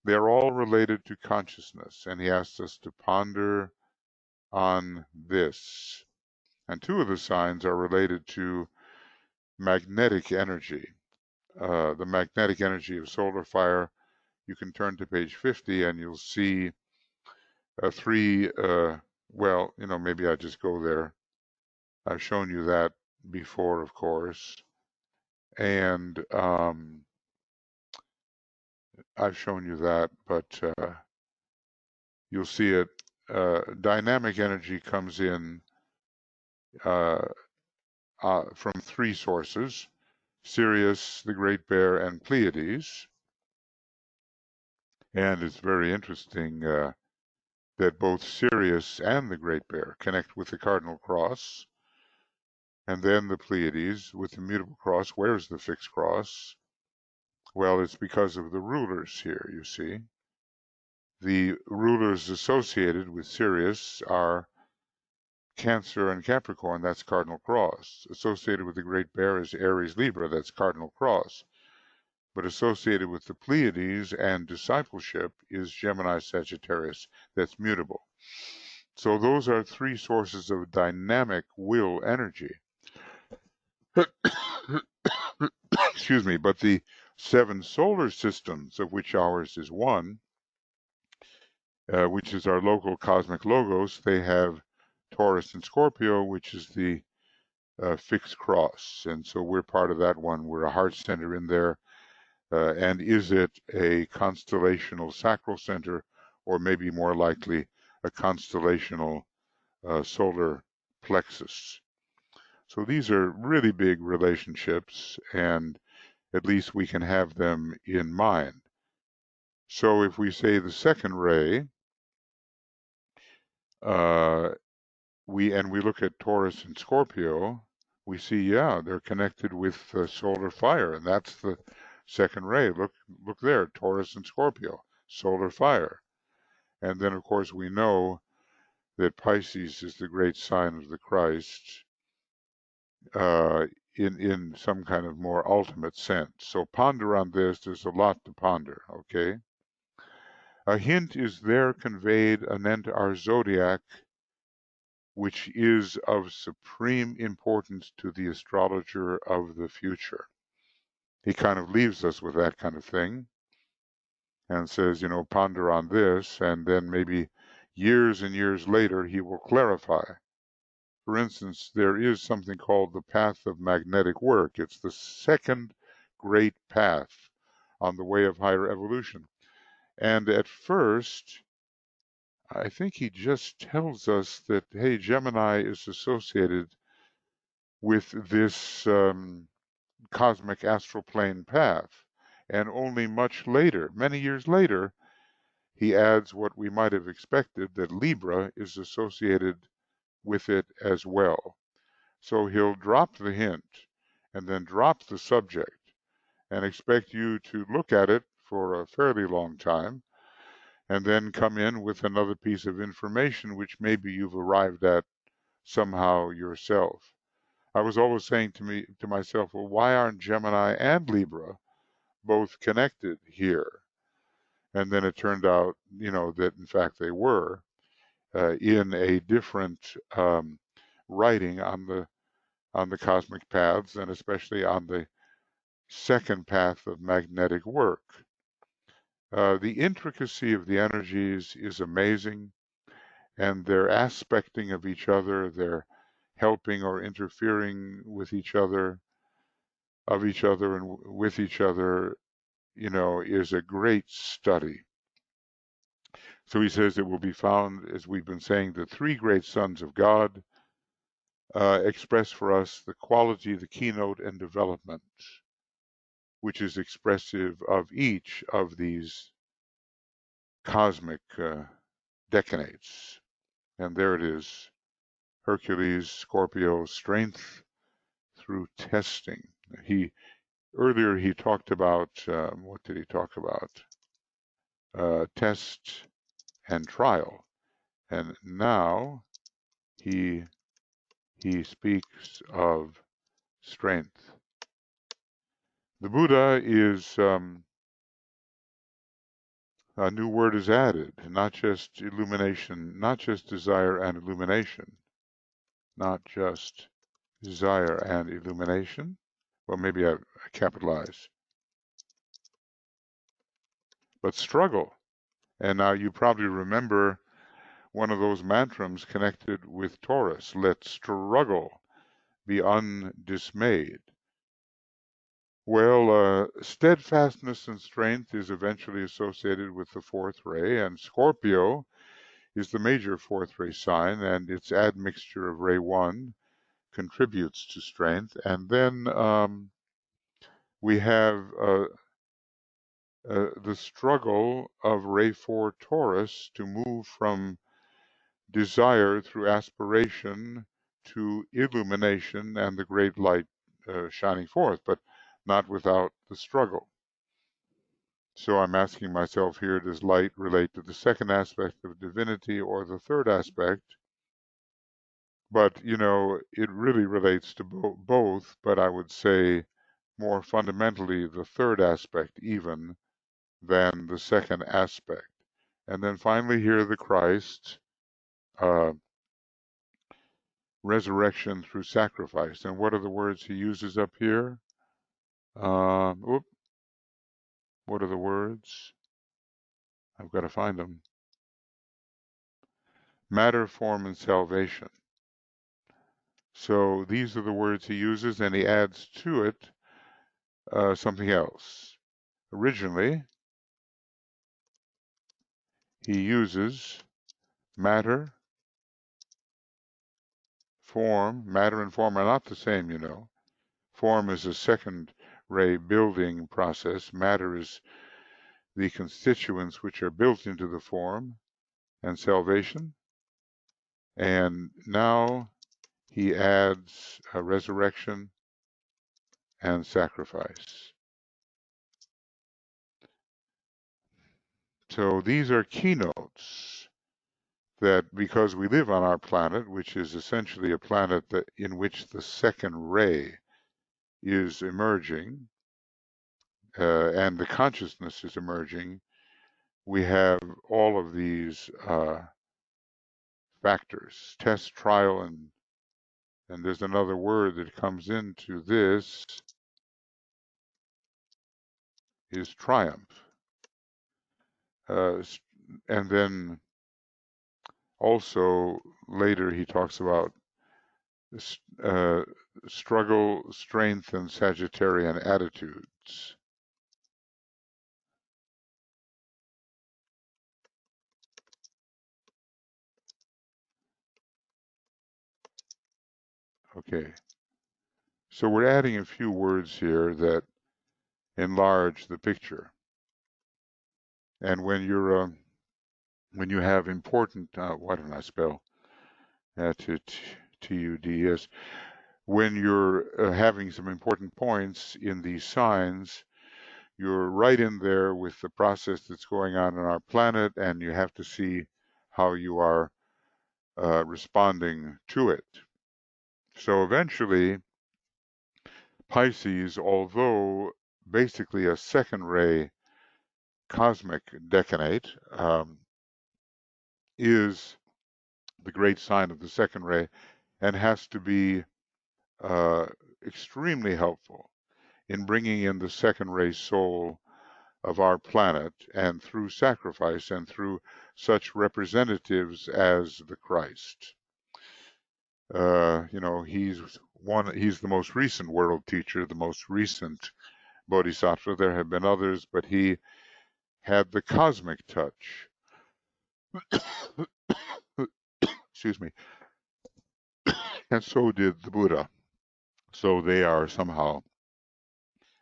They're all related to consciousness, and he asks us to ponder on this. And two of the signs are related to magnetic energy. The magnetic energy of solar fire, you can turn to page 50 and you'll see three, well, maybe I just go there. I've shown you that before, of course. And I've shown you that, but you'll see it. Dynamic energy comes in uh, from three sources: Sirius, the Great Bear, and Pleiades. And it's very interesting that both Sirius and the Great Bear connect with the cardinal cross, and then the Pleiades with the mutable cross. Where's the fixed cross? Well, it's because of the rulers here, you see. The rulers associated with Sirius are Cancer and Capricorn, that's cardinal cross. Associated with the Great Bear is Aries Libra, that's cardinal cross. But associated with the Pleiades and discipleship is Gemini Sagittarius, that's mutable. So those are three sources of dynamic will energy. Excuse me, but the 7 solar systems, of which ours is one, which is our local cosmic logos, they have Taurus and Scorpio, which is the fixed cross. And so we're part of that one. We're a heart center in there. And is it a constellational sacral center, or maybe more likely a constellational solar plexus? So these are really big relationships, and at least we can have them in mind. So if we say the second ray, we look at Taurus and Scorpio, we see, yeah, they're connected with solar fire, and that's the second ray. Look there, Taurus and Scorpio, solar fire. And then, of course, we know that Pisces is the great sign of the Christ in some kind of more ultimate sense. So ponder on this. There's a lot to ponder, okay? A hint is there conveyed anent our zodiac, which is of supreme importance to the astrologer of the future. he kind of leaves us with that kind of thing and says, ponder on this, and then maybe years and years later he will clarify. For instance, there is something called the path of magnetic work. It's the second great path on the way of higher evolution. And at first, I think he just tells us that, hey, Gemini is associated with this cosmic astral plane path. And only much later, many years later, he adds what we might have expected, that Libra is associated with it as well. So he'll drop the hint and then drop the subject and expect you to look at it for a fairly long time and then come in with another piece of information which maybe you've arrived at somehow yourself. I was always saying to myself, well, why aren't Gemini and Libra both connected here? And then it turned out, that in fact they were in a different writing on the cosmic paths, and especially on the second path of magnetic work. The intricacy of the energies is amazing, and their aspecting of each other, their helping or interfering with each other, of each other and with each other, is a great study. So he says it will be found, as we've been saying, the three great sons of God express for us the quality, the keynote, and development, which is expressive of each of these cosmic decanates. And there it is, Hercules, Scorpio, strength through testing. Earlier he talked about, what did he talk about? Test and trial. And now he speaks of strength. The Buddha is, a new word is added, not just illumination, not just desire and illumination, not just desire and illumination. Well, maybe I capitalize, but struggle. And now you probably remember one of those mantras connected with Taurus: let struggle be undismayed. Well, steadfastness and strength is eventually associated with the fourth ray, and Scorpio is the major fourth ray sign, and its admixture of ray 1 contributes to strength. And then we have the struggle of ray 4 Taurus to move from desire through aspiration to illumination and the great light shining forth, but not without the struggle. So I'm asking myself here, does light relate to the second aspect of divinity or the third aspect? But, it really relates to both, but I would say more fundamentally the third aspect even than the second aspect. And then finally here, the Christ, uh, resurrection through sacrifice. And what are the words he uses up here? What are the words? I've got to find them. Matter, form, and salvation. So these are the words he uses, and he adds to it something else. Originally, he uses matter, form. Matter and form are not the same, Form is a second ray building process. Matter is the constituents which are built into the form, and salvation. And now he adds a resurrection and sacrifice. So these are keynotes that, because we live on our planet, which is essentially a planet in which the second ray is emerging, and the consciousness is emerging, we have all of these factors: test, trial, and there's another word that comes into this, is triumph. And then also later he talks about uh, struggle, strength, and Sagittarian attitudes. Okay, so we're adding a few words here that enlarge the picture. And when you have important, why don't I spell TUDS? When you're having some important points in these signs, you're right in there with the process that's going on in our planet, and you have to see how you are responding to it. So eventually, Pisces, although basically a second ray cosmic decanate, is the great sign of the second ray and has to be extremely helpful in bringing in the second ray soul of our planet, and through sacrifice and through such representatives as the Christ. He's the most recent world teacher, the most recent bodhisattva. There have been others, but he had the cosmic touch. Excuse me. And so did the Buddha. So they are somehow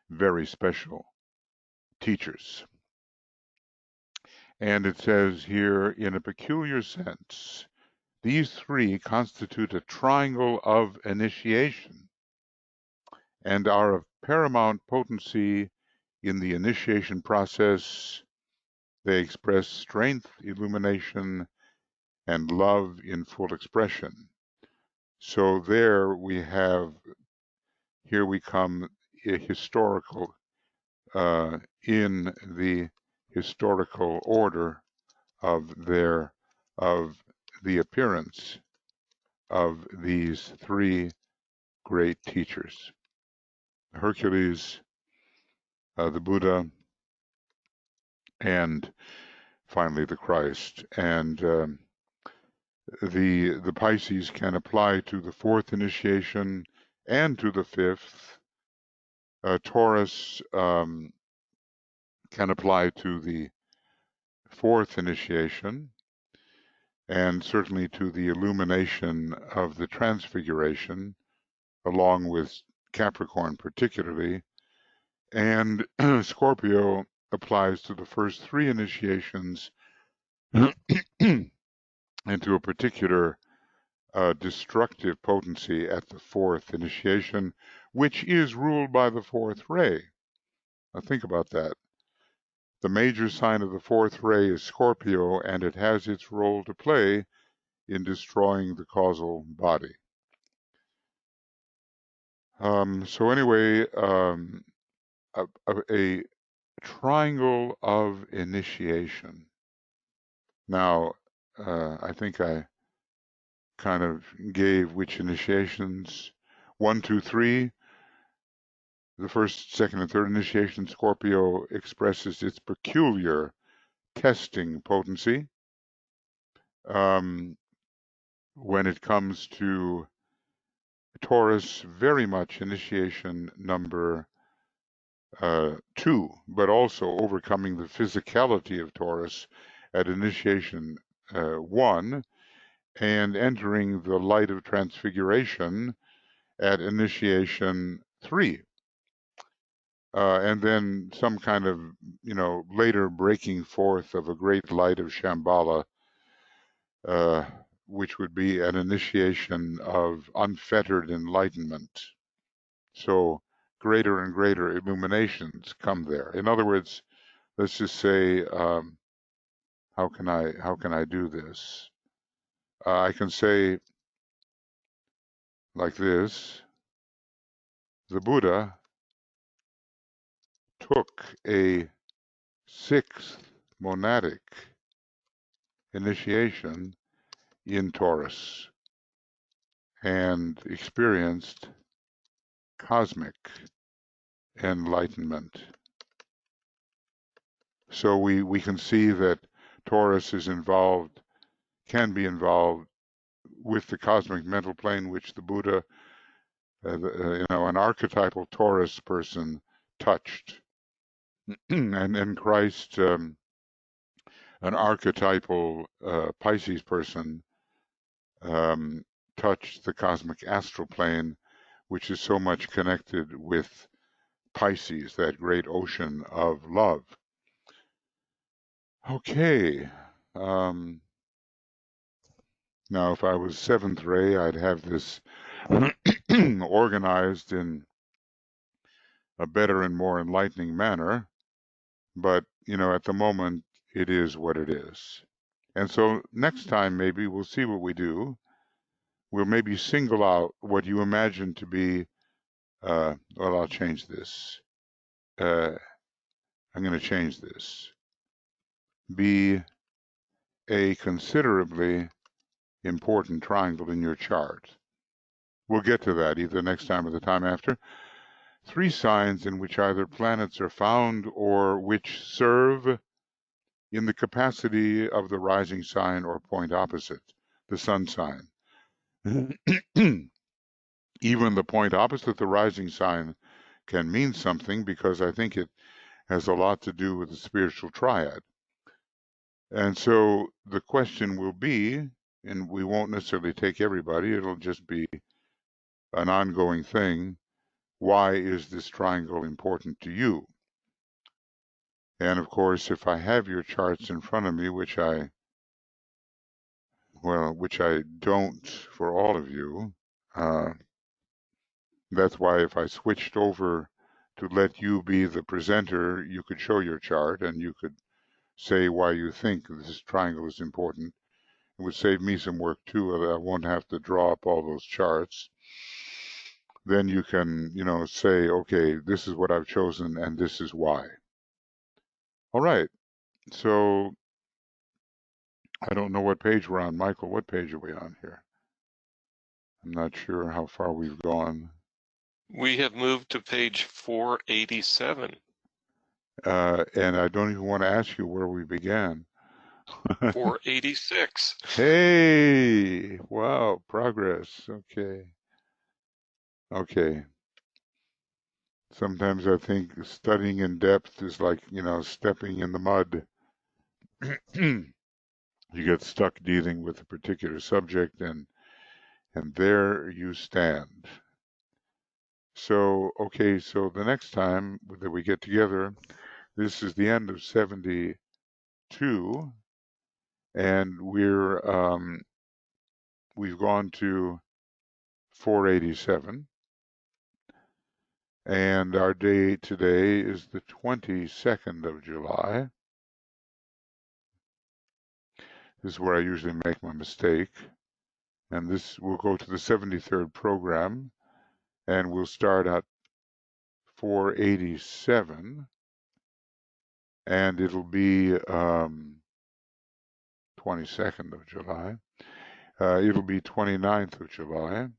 very special teachers. And it says here, in a peculiar sense, these three constitute a triangle of initiation and are of paramount potency in the initiation process. They express strength, illumination, and love in full expression. So here we come historical, in the historical order of the appearance of these three great teachers: Hercules, the Buddha, and finally the Christ. And the Pisces can apply to the fourth initiation and to the fifth. Taurus can apply to the fourth initiation, and certainly to the illumination of the transfiguration, along with Capricorn particularly. And Scorpio applies to the first three initiations and to a particular destructive potency at the fourth initiation, which is ruled by the fourth ray. Now think about that. The major sign of the fourth ray is Scorpio, and it has its role to play in destroying the causal body. So anyway, a triangle of initiation. Now, I think I kind of gave which initiations. 1, 2, 3. The first, second, and third initiation, Scorpio expresses its peculiar testing potency. When it comes to Taurus, very much initiation number 2, but also overcoming the physicality of Taurus at initiation 1, and entering the light of transfiguration at initiation 3. And then some kind of, later breaking forth of a great light of Shambhala, which would be an initiation of unfettered enlightenment. So greater and greater illuminations come there. In other words, let's just say, how can I do this? I can say like this: the Buddha took a sixth monadic initiation in Taurus and experienced cosmic enlightenment. So we can see that Taurus is involved, can be involved with the cosmic mental plane, which the Buddha, an archetypal Taurus person touched, and Christ, an archetypal Pisces person, um, touched the cosmic astral plane, which is so much connected with Pisces, that great ocean of love. Okay. Um, Now, if I was seventh ray, I'd have this organized in a better and more enlightening manner. But, at the moment, it is what it is. And so next time, maybe we'll see what we do. We'll maybe single out what you imagine to be, well, I'll change this. I'm going to change this. Be a considerably important triangle in your chart. We'll get to that either next time or the time after. 3 signs in which either planets are found or which serve in the capacity of the rising sign or point opposite, the sun sign. Even the point opposite the rising sign can mean something, because I think it has a lot to do with the spiritual triad. And so the question will be, and we won't necessarily take everybody, it'll just be an ongoing thing. Why is this triangle important to you? And of course, if I have your charts in front of me, which I don't for all of you, uh, that's why if I switched over to let you be the presenter, you could show your chart and you could say why you think this triangle is important. It would save me some work too. I won't have to draw up all those charts. Then you can, say, okay, this is what I've chosen and this is why. All right. So I don't know what page we're on. Michael, what page are we on here? I'm not sure how far we've gone. We have moved to page 487. And I don't even want to ask you where we began. 486. Hey, wow, progress. Okay. Okay. Sometimes I think studying in depth is like, stepping in the mud. You get stuck dealing with a particular subject, and there you stand. So, okay, so the next time that we get together, this is the end of 72, and we've gone to 487, and our day today is the 22nd of July. This is where I usually make my mistake, and this will go to the 73rd program, and we'll start at 487, and it'll be 22nd of July. It'll be 29th of July,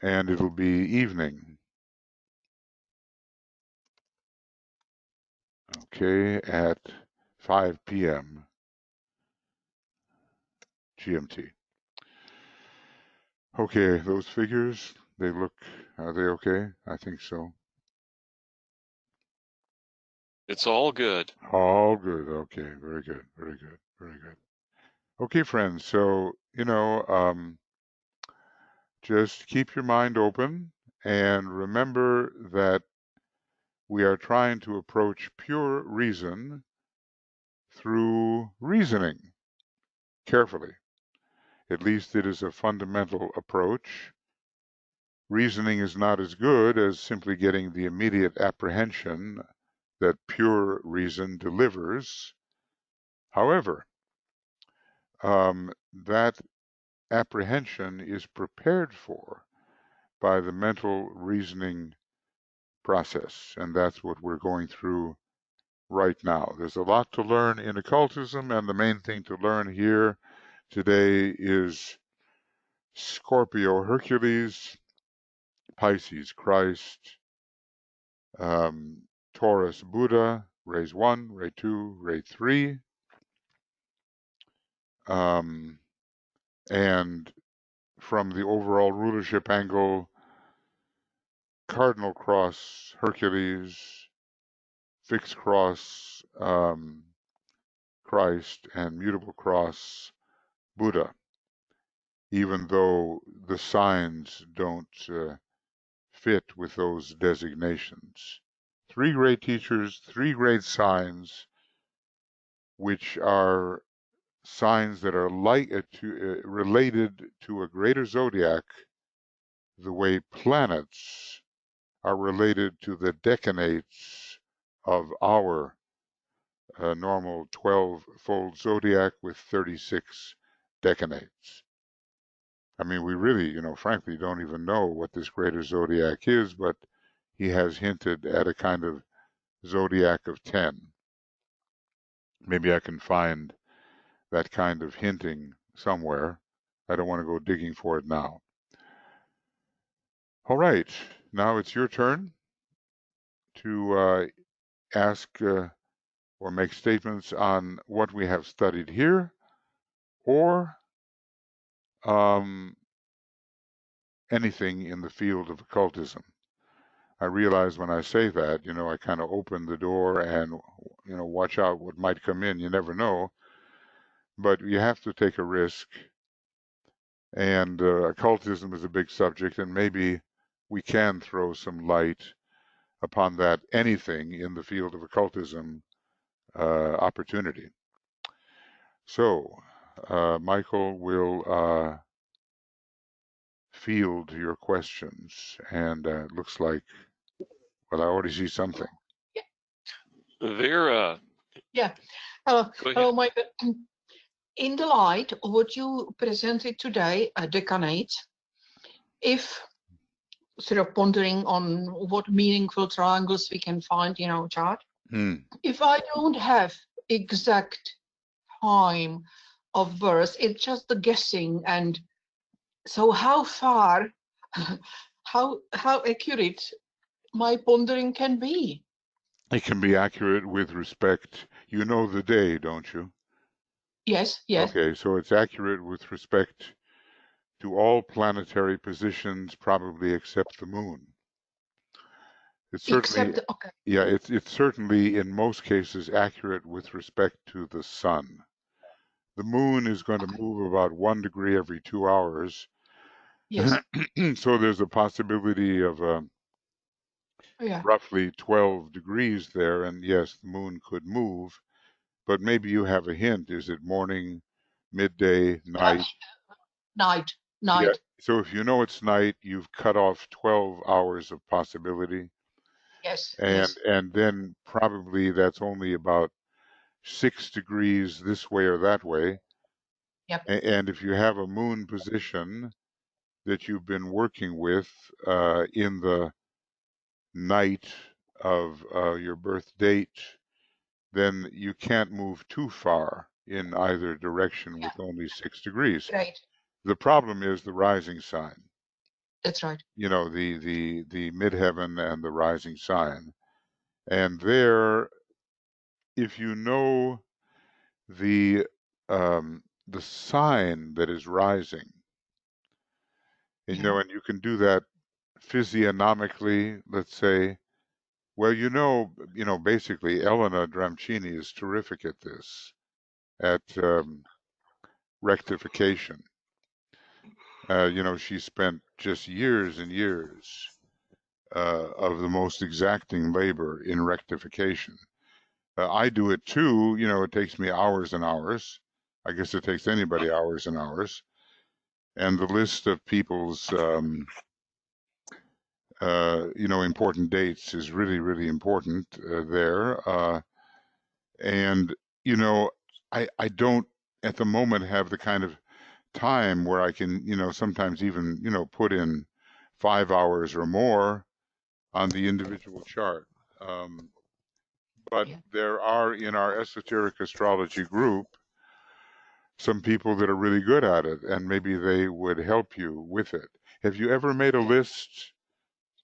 and it'll be evening. Okay, at 5 p.m. GMT. Okay, those figures, are they okay? I think so. It's all good. All good. Okay, very good, very good, very good. Okay, friends, so, just keep your mind open and remember that we are trying to approach pure reason through reasoning carefully. At least it is a fundamental approach. Reasoning is not as good as simply getting the immediate apprehension that pure reason delivers. However, that apprehension is prepared for by the mental reasoning process, and that's what we're going through right now. There's a lot to learn in occultism, and the main thing to learn here today is Scorpio Hercules, Pisces Christ, Taurus Buddha, raise 1, ray 2, ray 3. And from the overall rulership angle, cardinal cross Hercules, fixed cross Christ, and mutable cross Buddha, even though the signs don't fit with those designations. 3 great teachers, 3 great signs, which are signs that are related to a greater zodiac, the way planets are related to the decanates of our normal 12-fold zodiac with 36 decanates. I mean, we really, frankly, don't even know what this greater zodiac is, but he has hinted at a kind of zodiac of 10. Maybe I can find that kind of hinting somewhere. I don't want to go digging for it now. All right, now it's your turn to ask or make statements on what we have studied here, or anything in the field of occultism. I realize when I say that, I kind of open the door and, watch out what might come in. You never know. But you have to take a risk. And occultism is a big subject, and maybe we can throw some light upon that anything in the field of occultism opportunity. So, Michael will field your questions, and it looks like, well, I already see something. Vera. Yeah. Hello, Go ahead. hello, Michael. In the light of what you presented today, a decanate, if sort of pondering on what meaningful triangles we can find in our chart, if I don't have exact time of birth, it's just the guessing, and so how far, how accurate my pondering can be? It can be accurate with respect. You know the day, don't you? Yes, yes. Okay, so it's accurate with respect to all planetary positions, probably except the moon. It's certainly, Except, okay. yeah, it's certainly in most cases accurate with respect to the sun. The moon is going to move about 1 degree every 2 hours. Yes. So there's a possibility of roughly 12 degrees there, and yes, the moon could move, but maybe you have a hint. Is it morning, midday, night? Night. Yeah. So if you know it's night, you've cut off 12 hours of possibility. Yes. And then probably that's only about 6 degrees this way or that way. Yep. And if you have a moon position that you've been working with in the night of your birth date, then you can't move too far in either direction with only 6 degrees. Right. The problem is the rising sign. That's right. The midheaven and the rising sign. And there, if you know the sign that is rising, and and you can do that physiognomically, let's say. Well, basically, Elena Dramcini is terrific at this, at rectification. She spent just years and years of the most exacting labor in rectification. I do it too. It takes me hours and hours. I guess it takes anybody hours and hours. And the list of people's, important dates is really, really important there. And, I don't at the moment have the kind of time where I can, sometimes even, put in 5 hours or more on the individual chart. But there are in our Esoteric Astrology group some people that are really good at it, and maybe they would help you with it. Have you ever made a list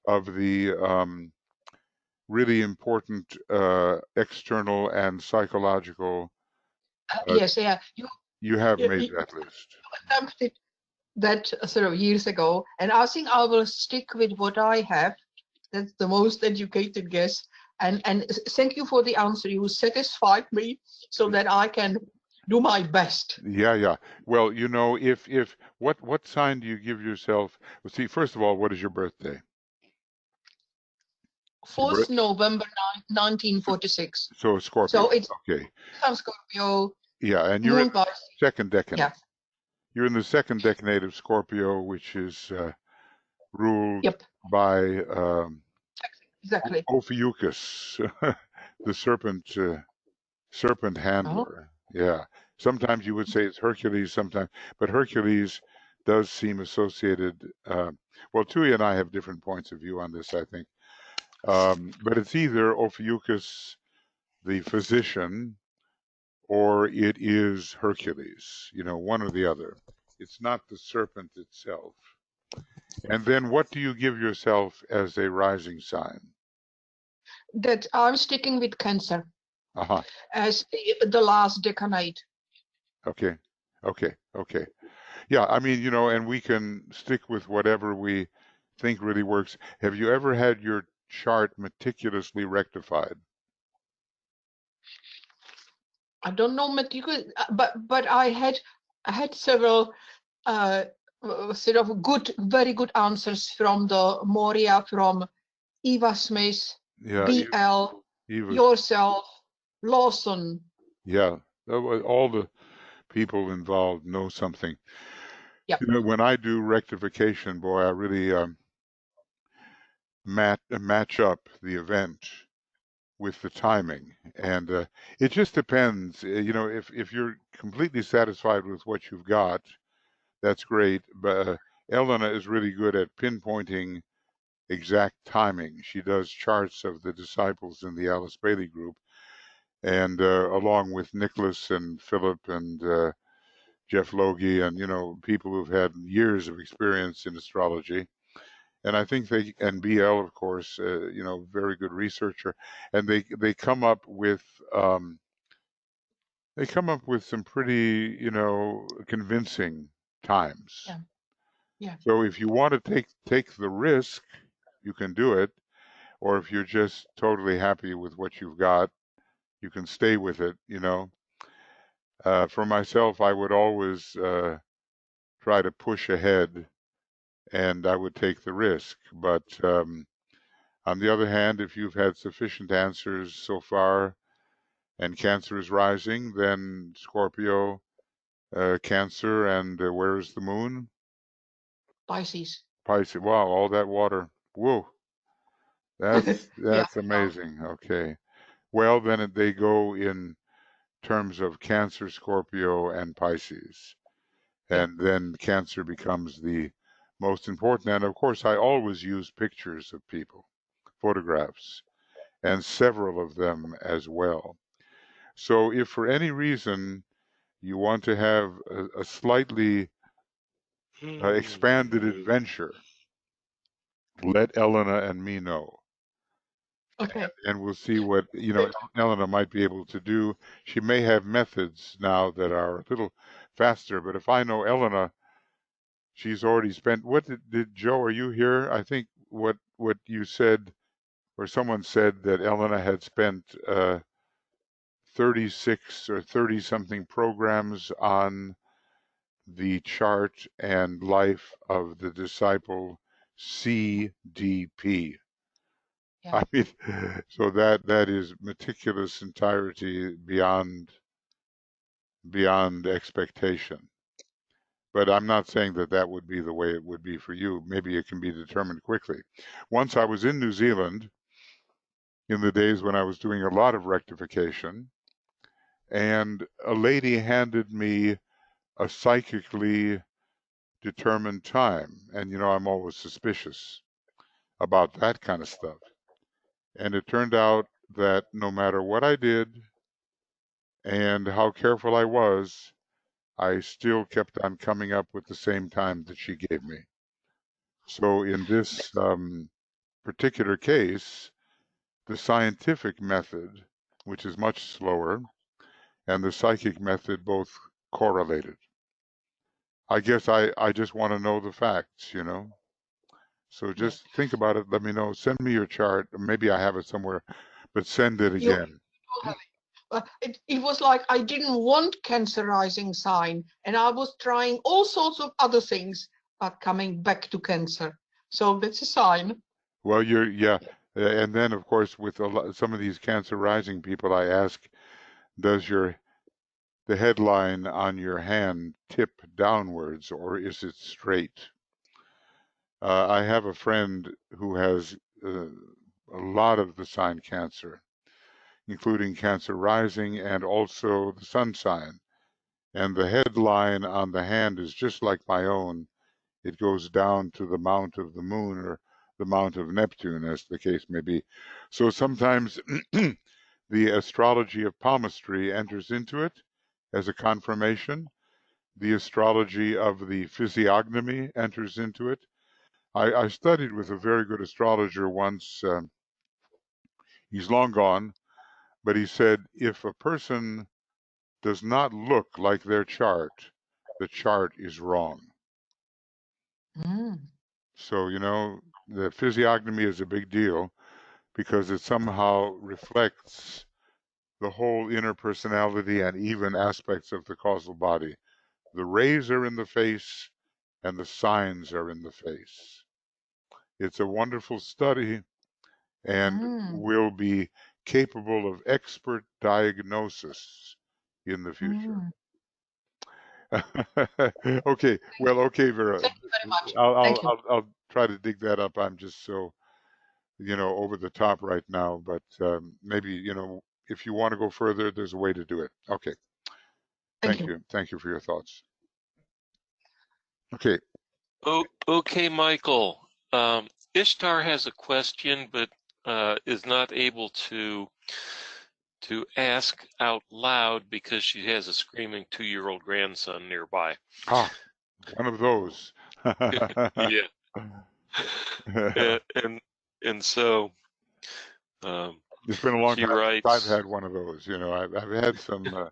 of the really important external and psychological. Yes, yeah. You have You made that list. attempted that sort of years ago, and I think I will stick with what I have. That's the most educated guess. And thank you for the answer. You satisfied me so that I can do my best. Yeah. Well, you know, if what sign do you give yourself? Well, see, first of all, what is your birthday? 4th November 1946. So Scorpio. So it's Okay. Sun Scorpio, Yeah, and you're in Moon the Pisces. second decanate. Yeah. You're in the second decanate of Scorpio, which is ruled Yep. by Exactly. Ophiuchus, the serpent handler. Yeah. Sometimes you would say it's Hercules, sometimes, but Hercules does seem associated. Well, Tui and I have different points of view on this, I think. But it's either Ophiuchus, the physician, or it is Hercules, you know, one or the other. It's not the serpent itself. And then what do you give yourself as a rising sign? That I'm sticking with Cancer Uh-huh. as the last decanate. Okay. Yeah, I mean, you know, and we can stick with whatever we think really works. Have you ever had your chart meticulously rectified? I don't know meticulous, but I had several sort of very good answers from the Moria, from Eva Smith, Yeah, BL, Eva's, yourself, Lawson. yeah, all the people involved know something. Yep. You know, when I do rectification, boy, I really match up the event with the timing, and it just depends. You know, if you're completely satisfied with what you've got, that's great. But Elena is really good at pinpointing exact timing. She does charts of the disciples in the Alice Bailey group, and along with Nicholas and Philip and Jeff Logie, and you know, people who've had years of experience in astrology. And I think and BL, of course, you know, very good researcher, and they come up with some pretty, you know, convincing times. Yeah. So if you want to take the risk, you can do it, or if you're just totally happy with what you've got, you can stay with it. You know, for myself, I would always try to push ahead, and I would take the risk, but on the other hand, if you've had sufficient answers so far and Cancer is rising, then Scorpio, Cancer, and where's the moon? Pisces. Pisces. Wow, all that water. Whoa, that's Yeah. amazing. Okay. Well, then they go in terms of Cancer, Scorpio, and Pisces. And then Cancer becomes the most important. And of course, I always use pictures of people, photographs, and several of them as well. So if for any reason you want to have a slightly expanded adventure, let Elena and me know. Okay. And we'll see what, you know, Elena might be able to do. She may have methods now that are a little faster, but if I know Elena, she's already spent, what did Joe, are you here? I think what you said, or someone said that Elena had spent 36 or 30 something programs on the chart and life of the disciple CDP. Yeah. I mean, so that is meticulous entirety beyond expectation. But I'm not saying that that would be the way it would be for you. Maybe it can be determined quickly. Once I was in New Zealand in the days when I was doing a lot of rectification, and a lady handed me a psychically determined time. And, you know, I'm always suspicious about that kind of stuff. And it turned out that no matter what I did and how careful I was, I still kept on coming up with the same time that she gave me. So in this particular case, the scientific method, which is much slower, and the psychic method both correlated. I guess I just want to know the facts, you know. So just think about it. Let me know. Send me your chart. Maybe I have it somewhere, but send it You again. will have it. It was like I didn't want Cancer rising sign, and I was trying all sorts of other things, but coming back to Cancer. So that's a sign. Well, yeah. And then, of course, with some of these Cancer rising people, I ask, does the headline on your hand tip downwards, or is it straight? I have a friend who has a lot of the sign Cancer, including Cancer rising and also the sun sign. And the headline on the hand is just like my own. It goes down to the mount of the moon or the mount of Neptune, as the case may be. So sometimes the astrology of palmistry enters into it as a confirmation. The astrology of the physiognomy enters into it. I studied with a very good astrologer once. He's long gone, but he said if a person does not look like their chart, the chart is wrong. Mm. So, you know, the physiognomy is a big deal because it somehow reflects the whole inner personality and even aspects of the causal body. The rays are in the face and the signs are in the face. It's a wonderful study and will be capable of expert diagnosis in the future. Okay, well, okay, Vera. Thank you very much. Thank you. I'll try to dig that up. I'm just so, you know, over the top right now, but maybe, you know, if you want to go further, there's a way to do it. Okay. Thank you. Thank you for your thoughts. Okay. Okay, Michael. Ishtar has a question, but is not able to ask out loud because she has a screaming 2-year-old grandson nearby. Ah, one of those. Yeah. and so it's been a long she time writes, since I've had one of those. You know, I've had some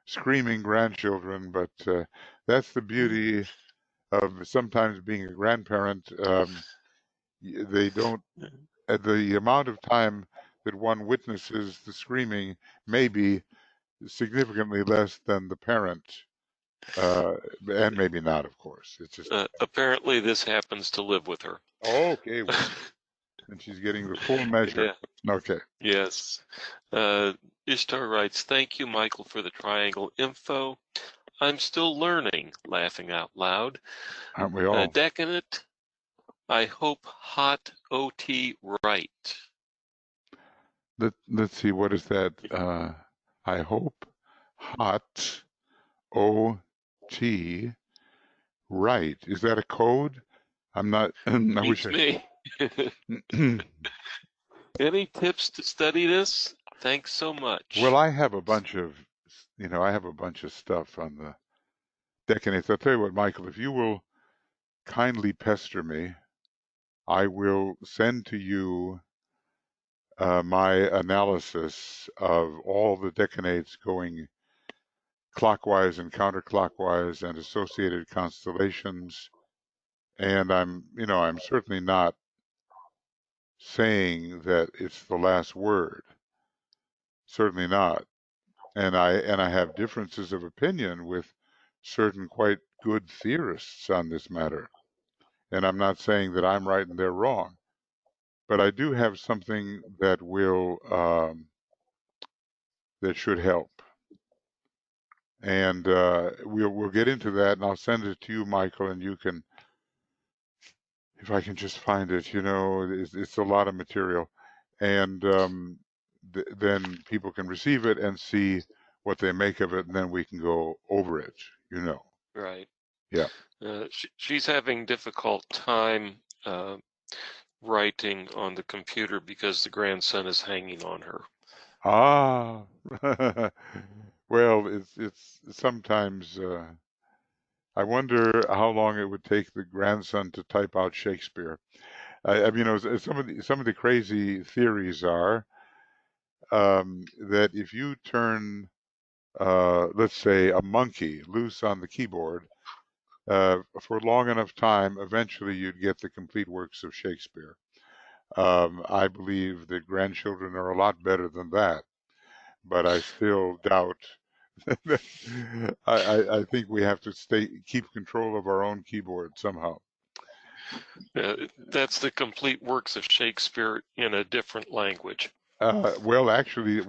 screaming grandchildren, but that's the beauty of sometimes being a grandparent. They don't, the amount of time that one witnesses the screaming may be significantly less than the parent, and maybe not, of course. It's just apparently this happens to live with her. okay, well, and she's getting the full measure. Yeah. Okay. Yes. Ishtar writes, thank you, Michael, for the triangle info. I'm still learning, laughing out loud. Aren't we all? Deckanate, I hope hot OT right. Let's see, what is that? I hope hot OT right. Is that a code? I'm not. I wish me. Any tips to study this? Thanks so much. Well, I have a bunch of, you know, I have a bunch of stuff on the decanates. I'll tell you what, Michael, if you will kindly pester me, I will send to you my analysis of all the decanates going clockwise and counterclockwise and associated constellations. And I'm certainly not saying that it's the last word. Certainly not. And I have differences of opinion with certain quite good theorists on this matter. And I'm not saying that I'm right and they're wrong, but I do have something that will that should help. And we'll get into that, and I'll send it to you, Michael, and you can, if I can just find it. You know, it's a lot of material, and then people can receive it and see what they make of it, and then we can go over it. You know. Right. Yeah. She's having difficult time writing on the computer because the grandson is hanging on her. Ah. Well, it's sometimes. I wonder how long it would take the grandson to type out Shakespeare. I mean, some of the crazy theories are that if you turn, let's say, a monkey loose on the keyboard for long enough time, eventually you'd get the complete works of Shakespeare. I believe that grandchildren are a lot better than that, but I still doubt. I think we have to keep control of our own keyboard somehow. That's the complete works of Shakespeare in a different language. Well, actually,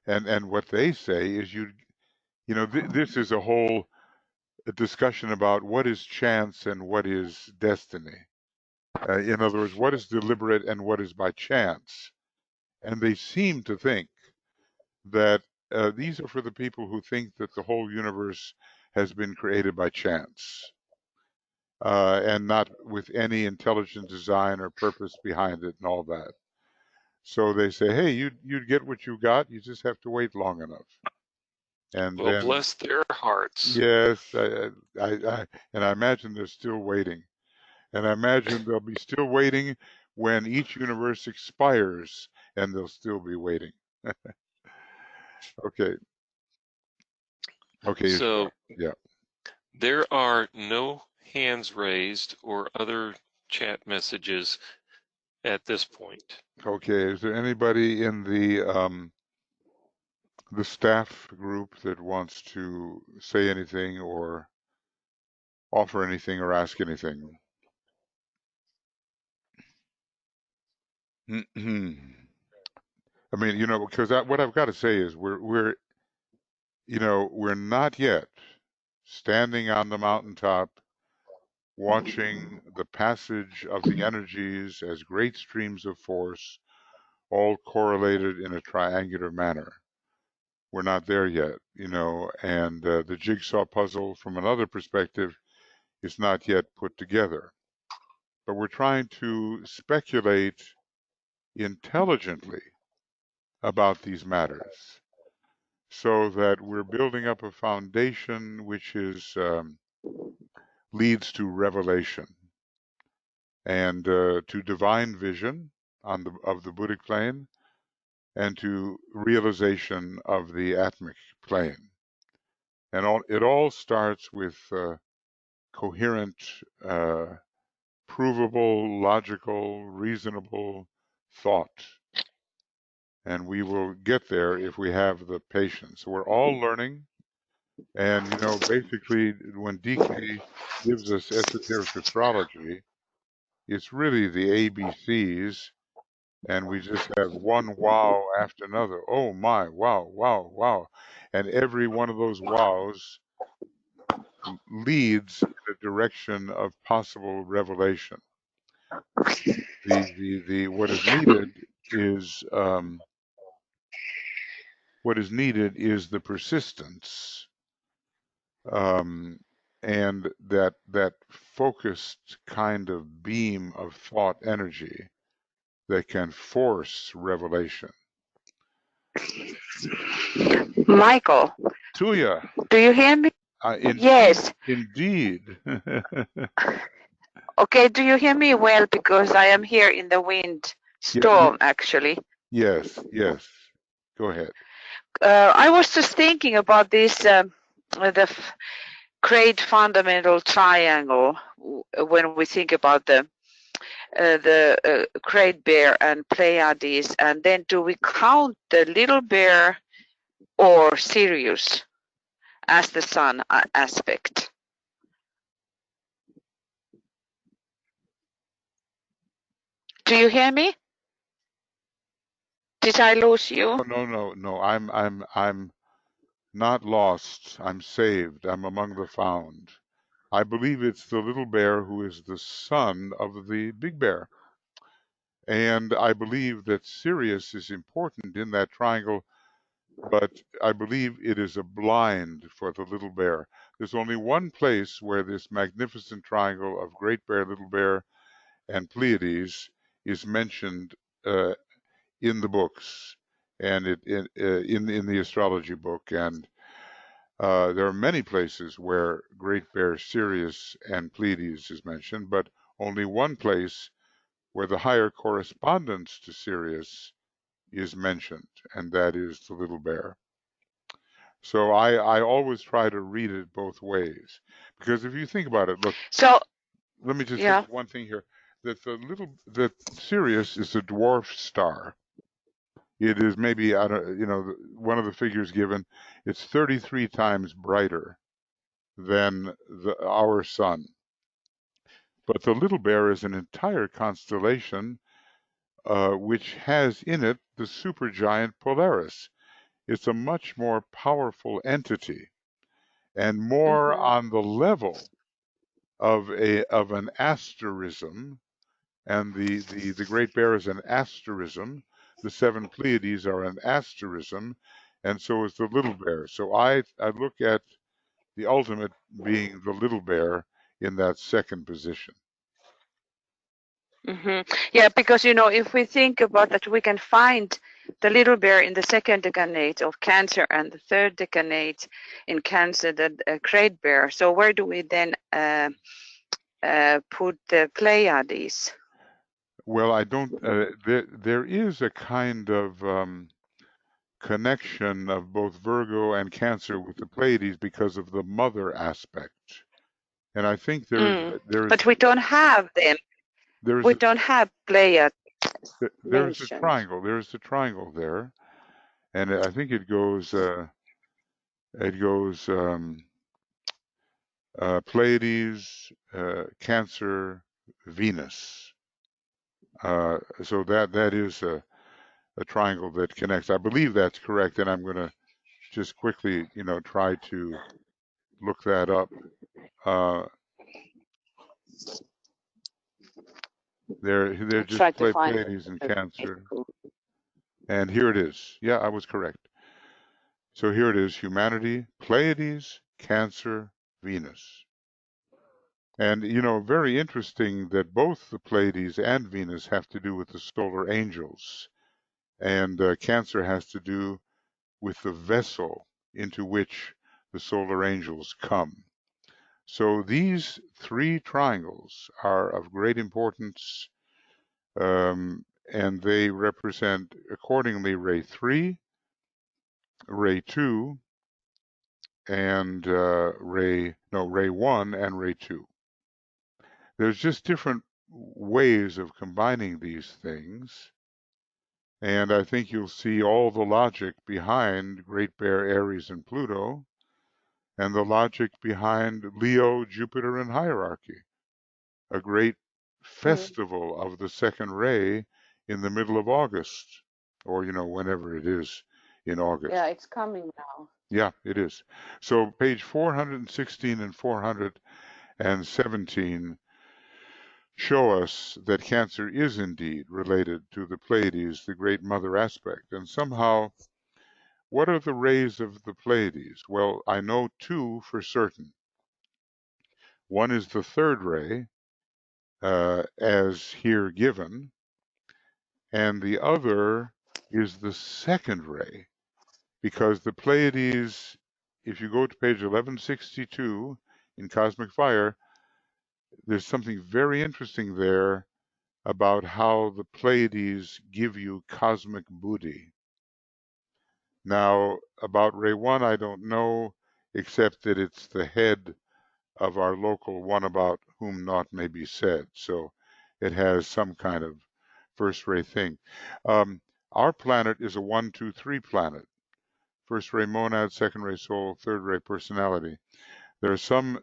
and what they say is this is a whole discussion about what is chance and what is destiny. In other words, what is deliberate and what is by chance. And they seem to think that these are for the people who think that the whole universe has been created by chance and not with any intelligent design or purpose behind it and all that. So they say, hey, you'd get what you got. You just have to wait long enough. And well, then, bless their hearts. yes, I imagine they're still waiting. And I imagine they'll be still waiting when each universe expires, and they'll still be waiting. Okay. Okay. So yeah. there are no hands raised or other chat messages at this point. Okay. Is there anybody in the staff group that wants to say anything or offer anything or ask anything? I mean, because what I've got to say is we're not yet standing on the mountaintop watching the passage of the energies as great streams of force, all correlated in a triangular manner. We're not there yet, and the jigsaw puzzle from another perspective is not yet put together. But we're trying to speculate intelligently about these matters so that we're building up a foundation which leads to revelation and to divine vision of the Buddhic plane and to realization of the atmic plane. And it all starts with coherent, provable, logical, reasonable thought. And we will get there if we have the patience. We're all learning. And, basically, when DK gives us esoteric astrology, it's really the ABCs, and we just have one wow after another. Oh my, wow, wow, wow. And every one of those wows leads in a direction of possible revelation. What is needed is the persistence, and that focused kind of beam of thought energy that can force revelation. Michael, Tuya, do you hear me? Yes. Indeed. Okay, do you hear me well? Because I am here in the wind storm, actually. Yes. Go ahead. I was just thinking about this, the great fundamental triangle, when we think about the Great Bear and Pleiades, and then do we count the Little Bear or Sirius as the sun aspect? Do you hear me? Did I lose you? No. I'm not lost. I'm saved. I'm among the found. I believe it's the little bear who is the son of the big bear. And I believe that Sirius is important in that triangle, but I believe it is a blind for the little bear. There's only one place where this magnificent triangle of Great Bear, Little Bear, and Pleiades is mentioned in the books and in the astrology book. And there are many places where Great Bear, Sirius, and Pleiades is mentioned, but only one place where the higher correspondence to Sirius is mentioned, and that is the little bear. So I always try to read it both ways, because if you think about it, look. So Let me just yeah. finish one thing here. That Sirius is a dwarf star. It is maybe, I don't, one of the figures given. It's 33 times brighter than our sun. But the little bear is an entire constellation, which has in it the supergiant Polaris. It's a much more powerful entity and more on the level of an asterism. And the Great Bear is an asterism. The 7 Pleiades are an asterism, and so is the Little Bear. So I look at the ultimate being the Little Bear in that second position. Yeah, because if we think about that, we can find the little bear in the second decanate of Cancer and the third decanate in Cancer, the great bear. So where do we then put the Pleiades? Well, I don't. There is a kind of connection of both Virgo and Cancer with the Pleiades because of the mother aspect, and I think But we don't have them. We don't have Pleiades. There's a triangle. There's a triangle there, and I think it goes. Pleiades, Cancer, Venus. So that is a triangle that connects. I believe that's correct, and I'm going to just quickly, try to look that up. They're just Pleiades and Cancer, and here it is. Yeah, I was correct. So here it is: humanity, Pleiades, Cancer, Venus. And, very interesting that both the Pleiades and Venus have to do with the solar angels. And Cancer has to do with the vessel into which the solar angels come. So these 3 triangles are of great importance, and they represent accordingly ray 3, ray 2, and ray 1 and ray 2. There's just different ways of combining these things, and I think you'll see all the logic behind Great Bear, Aries, and Pluto, and the logic behind Leo, Jupiter, and hierarchy. A great festival of the second ray in the middle of August, or whenever it is in August. Yeah, it's coming now. Yeah, it is. So page 416 and 417 show us that Cancer is indeed related to the Pleiades, the great mother aspect. And somehow, what are the rays of the Pleiades? Well, I know 2 for certain. One is the third ray, as here given, and the other is the second ray, because the Pleiades, if you go to page 1162 in Cosmic Fire, there's something very interesting there about how the Pleiades give you cosmic buddhi. Now, about ray 1, I don't know, except that it's the head of our local one about whom naught may be said. So it has some kind of first ray thing. Our planet is a 1, 2, 3 planet. First ray monad, second ray soul, third ray personality. There are some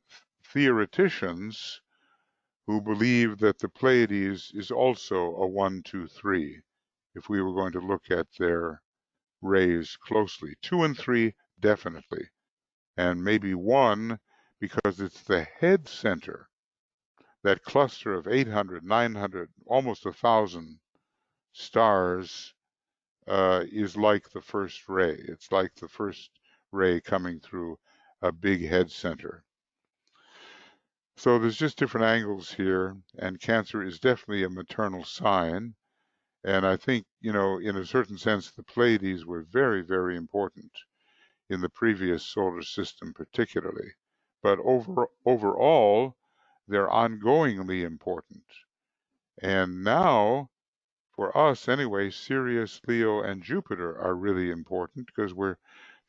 theoreticians who believe that the Pleiades is also a 1, 2, 3, if we were going to look at their rays closely. 2 and 3, definitely. And maybe 1, because it's the head center. That cluster of 800, 900, almost 1,000 stars is like the first ray. It's like the first ray coming through a big head center. So there's just different angles here, and Cancer is definitely a maternal sign. And I think, in a certain sense, the Pleiades were very, very important in the previous solar system particularly. But overall, they're ongoingly important. And now, for us anyway, Sirius, Leo, and Jupiter are really important because we're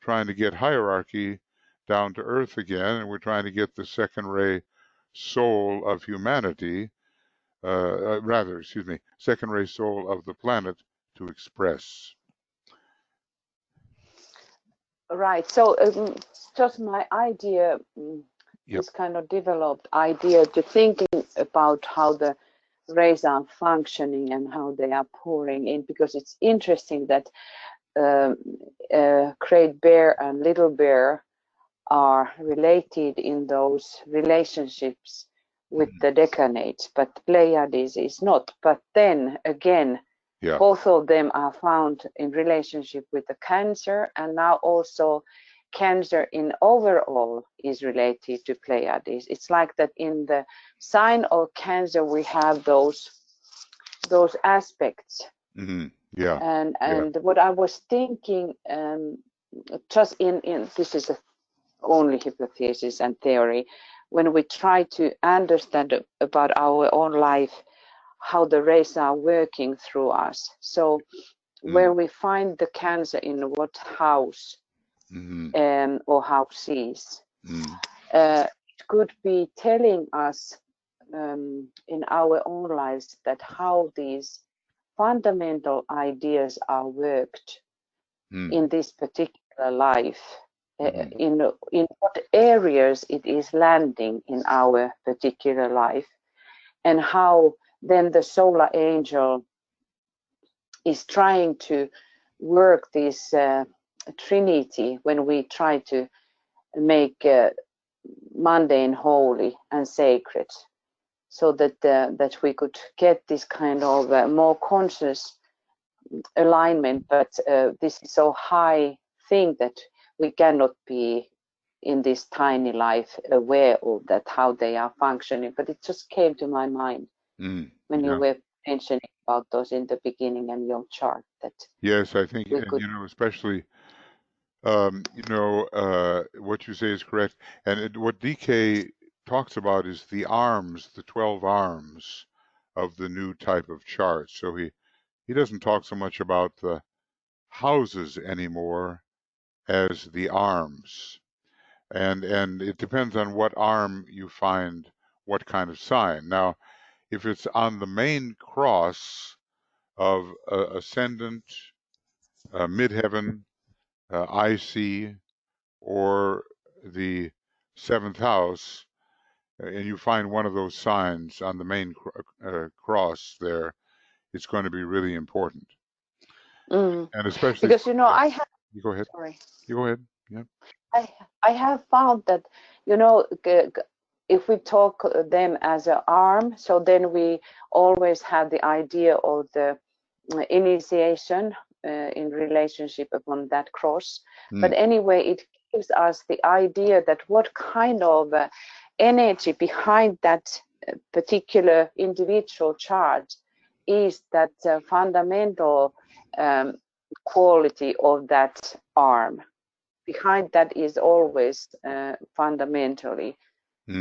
trying to get hierarchy down to earth again, and we're trying to get the second ray soul of humanity, second ray soul of the planet to express. Right. So just my idea, Yep. this kind of developed idea to thinking about how the rays are functioning and how they are pouring in, because it's interesting that Great Bear and Little Bear are related in those relationships with the decanates, but Pleiades is not. But then again, Yeah. both of them are found in relationship with the Cancer, and now also Cancer in overall is related to Pleiades. It's like that in the sign of Cancer we have those aspects. Mm-hmm. Yeah. And what I was thinking, just in this is only hypothesis and theory, when we try to understand about our own life, how the rays are working through us. So where we find the Cancer in what house or houses, it could be telling us in our own lives that how these fundamental ideas are worked in this particular life, in what areas it is landing in our particular life, and how then the solar angel is trying to work this trinity when we try to make mundane holy and sacred, so that that we could get this kind of more conscious alignment. But this is so high thing that we cannot be in this tiny life aware of that, how they are functioning. But it just came to my mind when you were mentioning about those in the beginning and your chart. That yes, I think, and could, especially, what you say is correct. And what DK talks about is the arms, the 12 arms of the new type of chart. So he doesn't talk so much about the houses anymore as the arms. And it depends on what arm you find what kind of sign. Now, if it's on the main cross of ascendant, midheaven, IC, or the seventh house, and you find one of those signs on the main cross there, it's going to be really important. And especially because I have. You go ahead. Sorry. You go ahead. Yeah. I have found that if we talk them as an arm, so then we always have the idea of the initiation in relationship upon that cross. But anyway, it gives us the idea that what kind of energy behind that particular individual chart is that fundamental quality of that arm. Behind that is always fundamentally.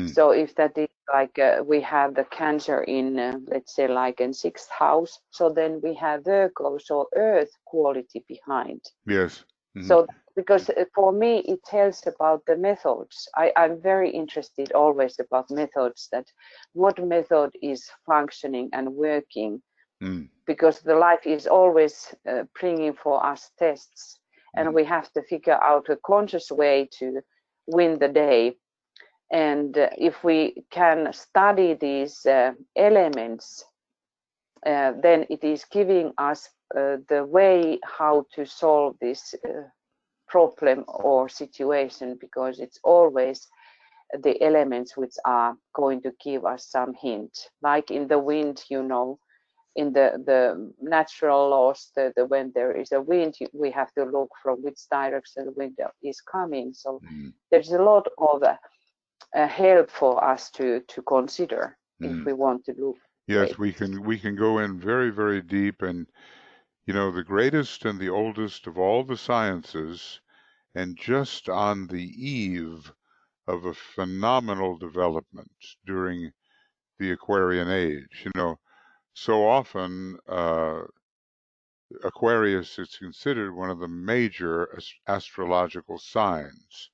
So if that is like we have the Cancer in, let's say, like in 6th house, so then we have Virgo, so earth quality behind. Yes. So because for me it tells about the methods. I'm very interested always about methods, that what method is functioning and working, because the life is always bringing for us tests, and we have to figure out a conscious way to win the day. And if we can study these elements, then it is giving us the way how to solve this problem or situation, because it's always the elements which are going to give us some hint. Like in the wind, in the natural laws, when there is a wind, we have to look from which direction the wind is coming. So there's a lot of help for us to consider if we want to look. Yes, we can go in very, very deep, and the greatest and the oldest of all the sciences, and just on the eve of a phenomenal development during the Aquarian age. So often, Aquarius is considered one of the major astrological signs,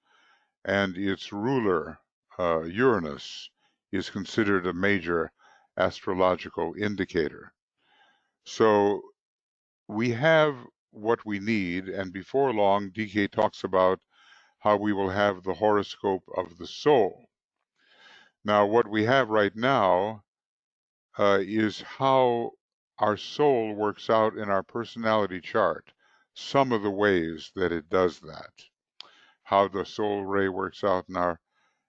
and its ruler, Uranus, is considered a major astrological indicator. So we have what we need, and before long, DK talks about how we will have the horoscope of the soul. Now, what we have right now is how our soul works out in our personality chart, some of the ways that it does that, how the soul ray works out in our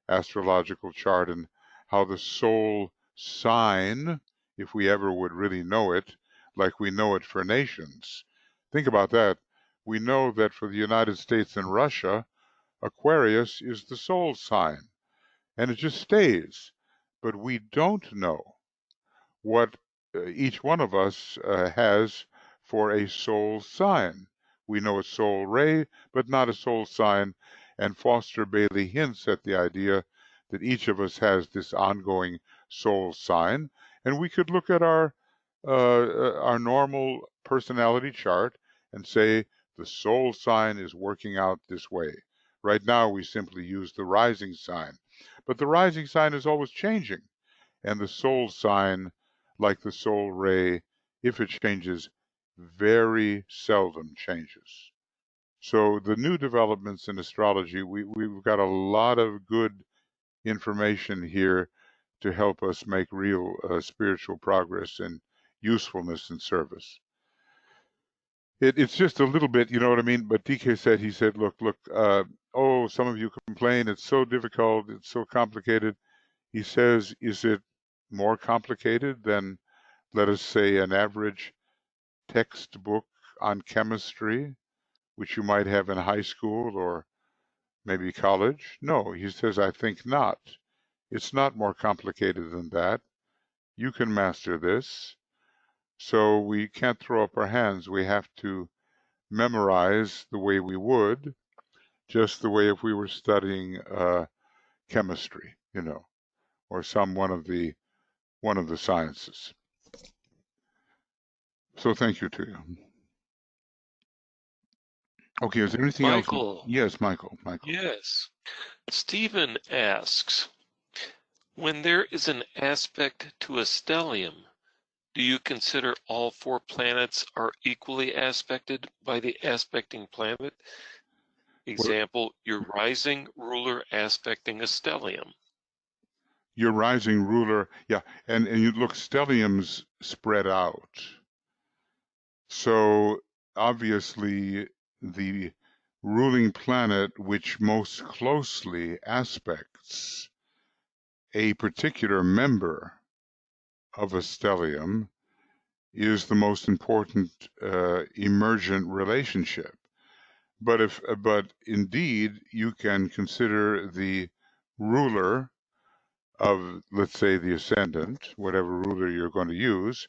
astrological chart, and how the soul sign, if we ever would really know it, like we know it for nations. Think about that. We know that for the United States and Russia, Aquarius is the soul sign, and it just stays. But we don't know what each one of us has for a soul sign. We know a soul ray, but not a soul sign, and Foster Bailey hints at the idea that each of us has this ongoing soul sign, and we could look at our normal personality chart and say the soul sign is working out this way. Right now we simply use the rising sign, but the rising sign is always changing, and the soul sign, like the soul ray, if it changes, very seldom changes. So the new developments in astrology, we've got a lot of good information here to help us make real spiritual progress and usefulness and service. It's just a little bit, you know what I mean? But DK said, he said, look, oh, some of you complain, it's so difficult, it's so complicated. He says, is it more complicated than, let us say, an average textbook on chemistry, which you might have in high school or maybe college? No, he says, I think not. It's not more complicated than that. You can master this. So we can't throw up our hands. We have to memorize the way we would, just the way if we were studying chemistry, you know, or one of the sciences. So thank you to you. Okay, is there anything else? Michael. Yes, Michael. Yes. Stephen asks, when there is an aspect to a stellium, do you consider all 4 planets are equally aspected by the aspecting planet? Example, your rising ruler aspecting a stellium. Your rising ruler, yeah, and you look, stelliums spread out. So obviously the ruling planet which most closely aspects a particular member of a stellium is the most important emergent relationship. But indeed, you can consider the ruler of, let's say, the ascendant, whatever ruler you're going to use,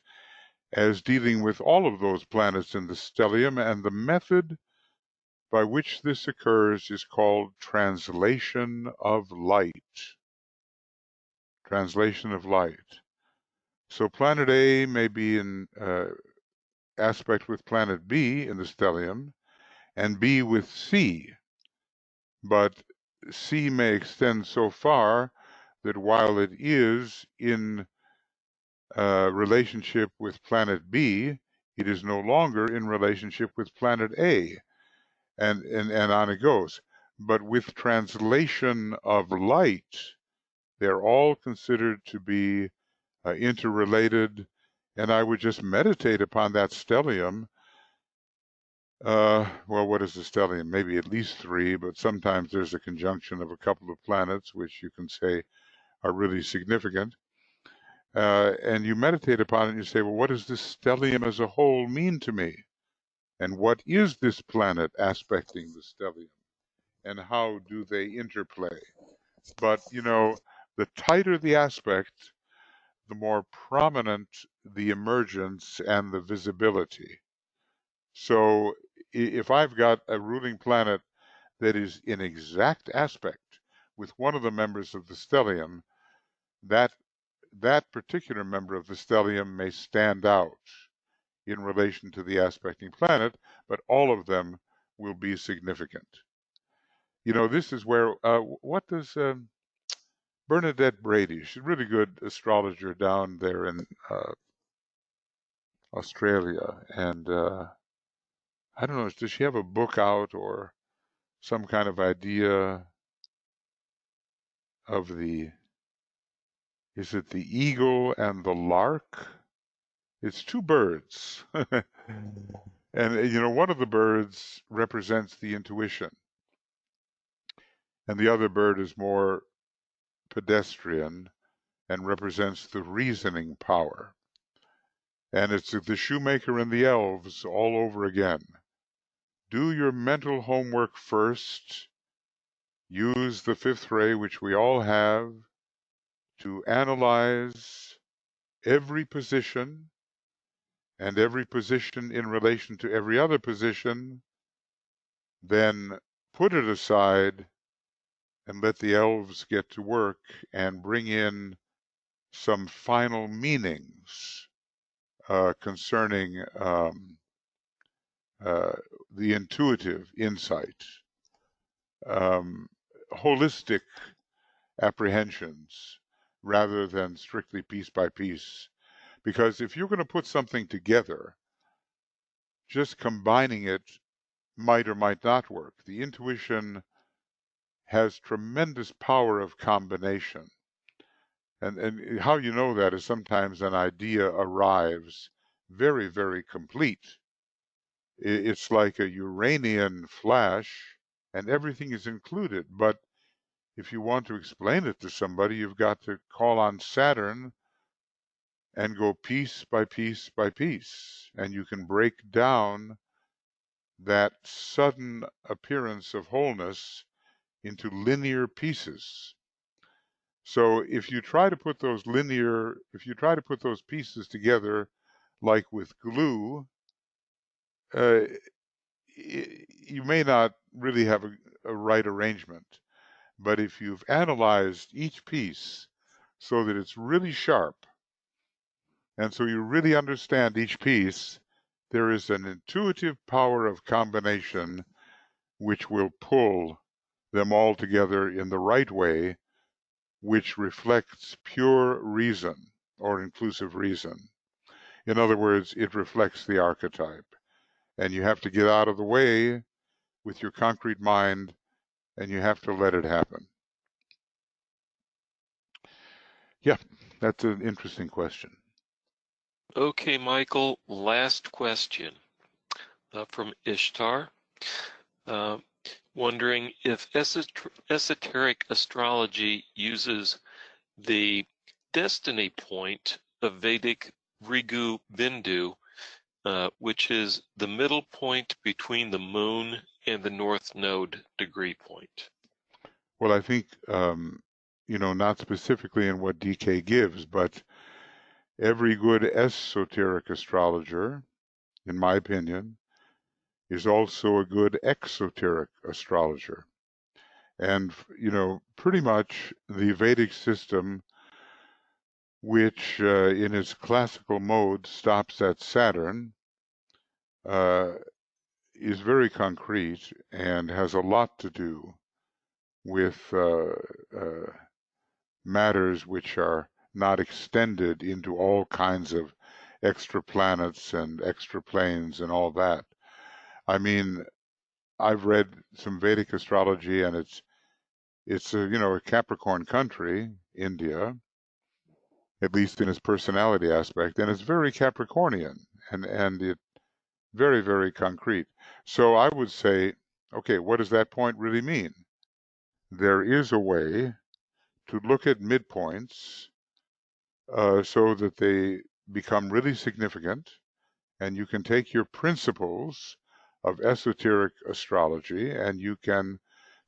as dealing with all of those planets in the stellium, and the method by which this occurs is called translation of light. Translation of light. So planet A may be in aspect with planet B in the stellium, and B with C, but C may extend so far that while it is in relationship with planet B, it is no longer in relationship with planet A, and on it goes. But with translation of light, they're all considered to be interrelated, and I would just meditate upon that stellium. Well, what is the stellium? Maybe at least 3, but sometimes there's a conjunction of a couple of planets, which you can say are really significant. And you meditate upon it and you say, well, what does this stellium as a whole mean to me? And what is this planet aspecting the stellium? And how do they interplay? But, you know, the tighter the aspect, the more prominent the emergence and the visibility. So if I've got a ruling planet that is in exact aspect with one of the members of the stellium, that that particular member of the stellium may stand out in relation to the aspecting planet, but all of them will be significant. You know, this is where, what does Bernadette Brady, she's a really good astrologer down there in Australia, and I don't know, does she have a book out or some kind of idea of is it the eagle and the lark? It's two birds. And, you know, one of the birds represents the intuition, and the other bird is more pedestrian and represents the reasoning power. And it's the shoemaker and the elves all over again. Do your mental homework first. Use the fifth ray, which we all have, to analyze every position and every position in relation to every other position, then put it aside and let the elves get to work and bring in some final meanings concerning the intuitive insight, holistic apprehensions rather than strictly piece by piece. Because if you're going to put something together, just combining it might or might not work. The intuition has tremendous power of combination. And how you know that is sometimes an idea arrives very, very complete. It's like a Uranian flash and everything is included. But if you want to explain it to somebody, you've got to call on Saturn and go piece by piece by piece. And you can break down that sudden appearance of wholeness into linear pieces. So if you try to put those pieces together like with glue, you may not really have a right arrangement. But if you've analyzed each piece so that it's really sharp, and so you really understand each piece, there is an intuitive power of combination which will pull them all together in the right way, which reflects pure reason or inclusive reason. In other words, it reflects the archetype. And you have to get out of the way with your concrete mind, and you have to let it happen. Yeah, that's an interesting question. Okay, Michael, last question from Ishtar. Wondering if esoteric astrology uses the destiny point of Vedic Rigu Bindu, which is the middle point between the moon and the north node degree point. Well, I think, you know, not specifically in what DK gives, but every good esoteric astrologer, in my opinion, is also a good exoteric astrologer. And, you know, pretty much the Vedic system, which in its classical mode stops at Saturn, is very concrete and has a lot to do with matters which are not extended into all kinds of extra planets and extra planes and all that. I mean, I've read some Vedic astrology, and it's a, you know, a Capricorn country, India, at least in its personality aspect, and it's very Capricornian and it very, very concrete. So I would say, okay, what does that point really mean? There is a way to look at midpoints so that they become really significant, and you can take your principles of esoteric astrology and you can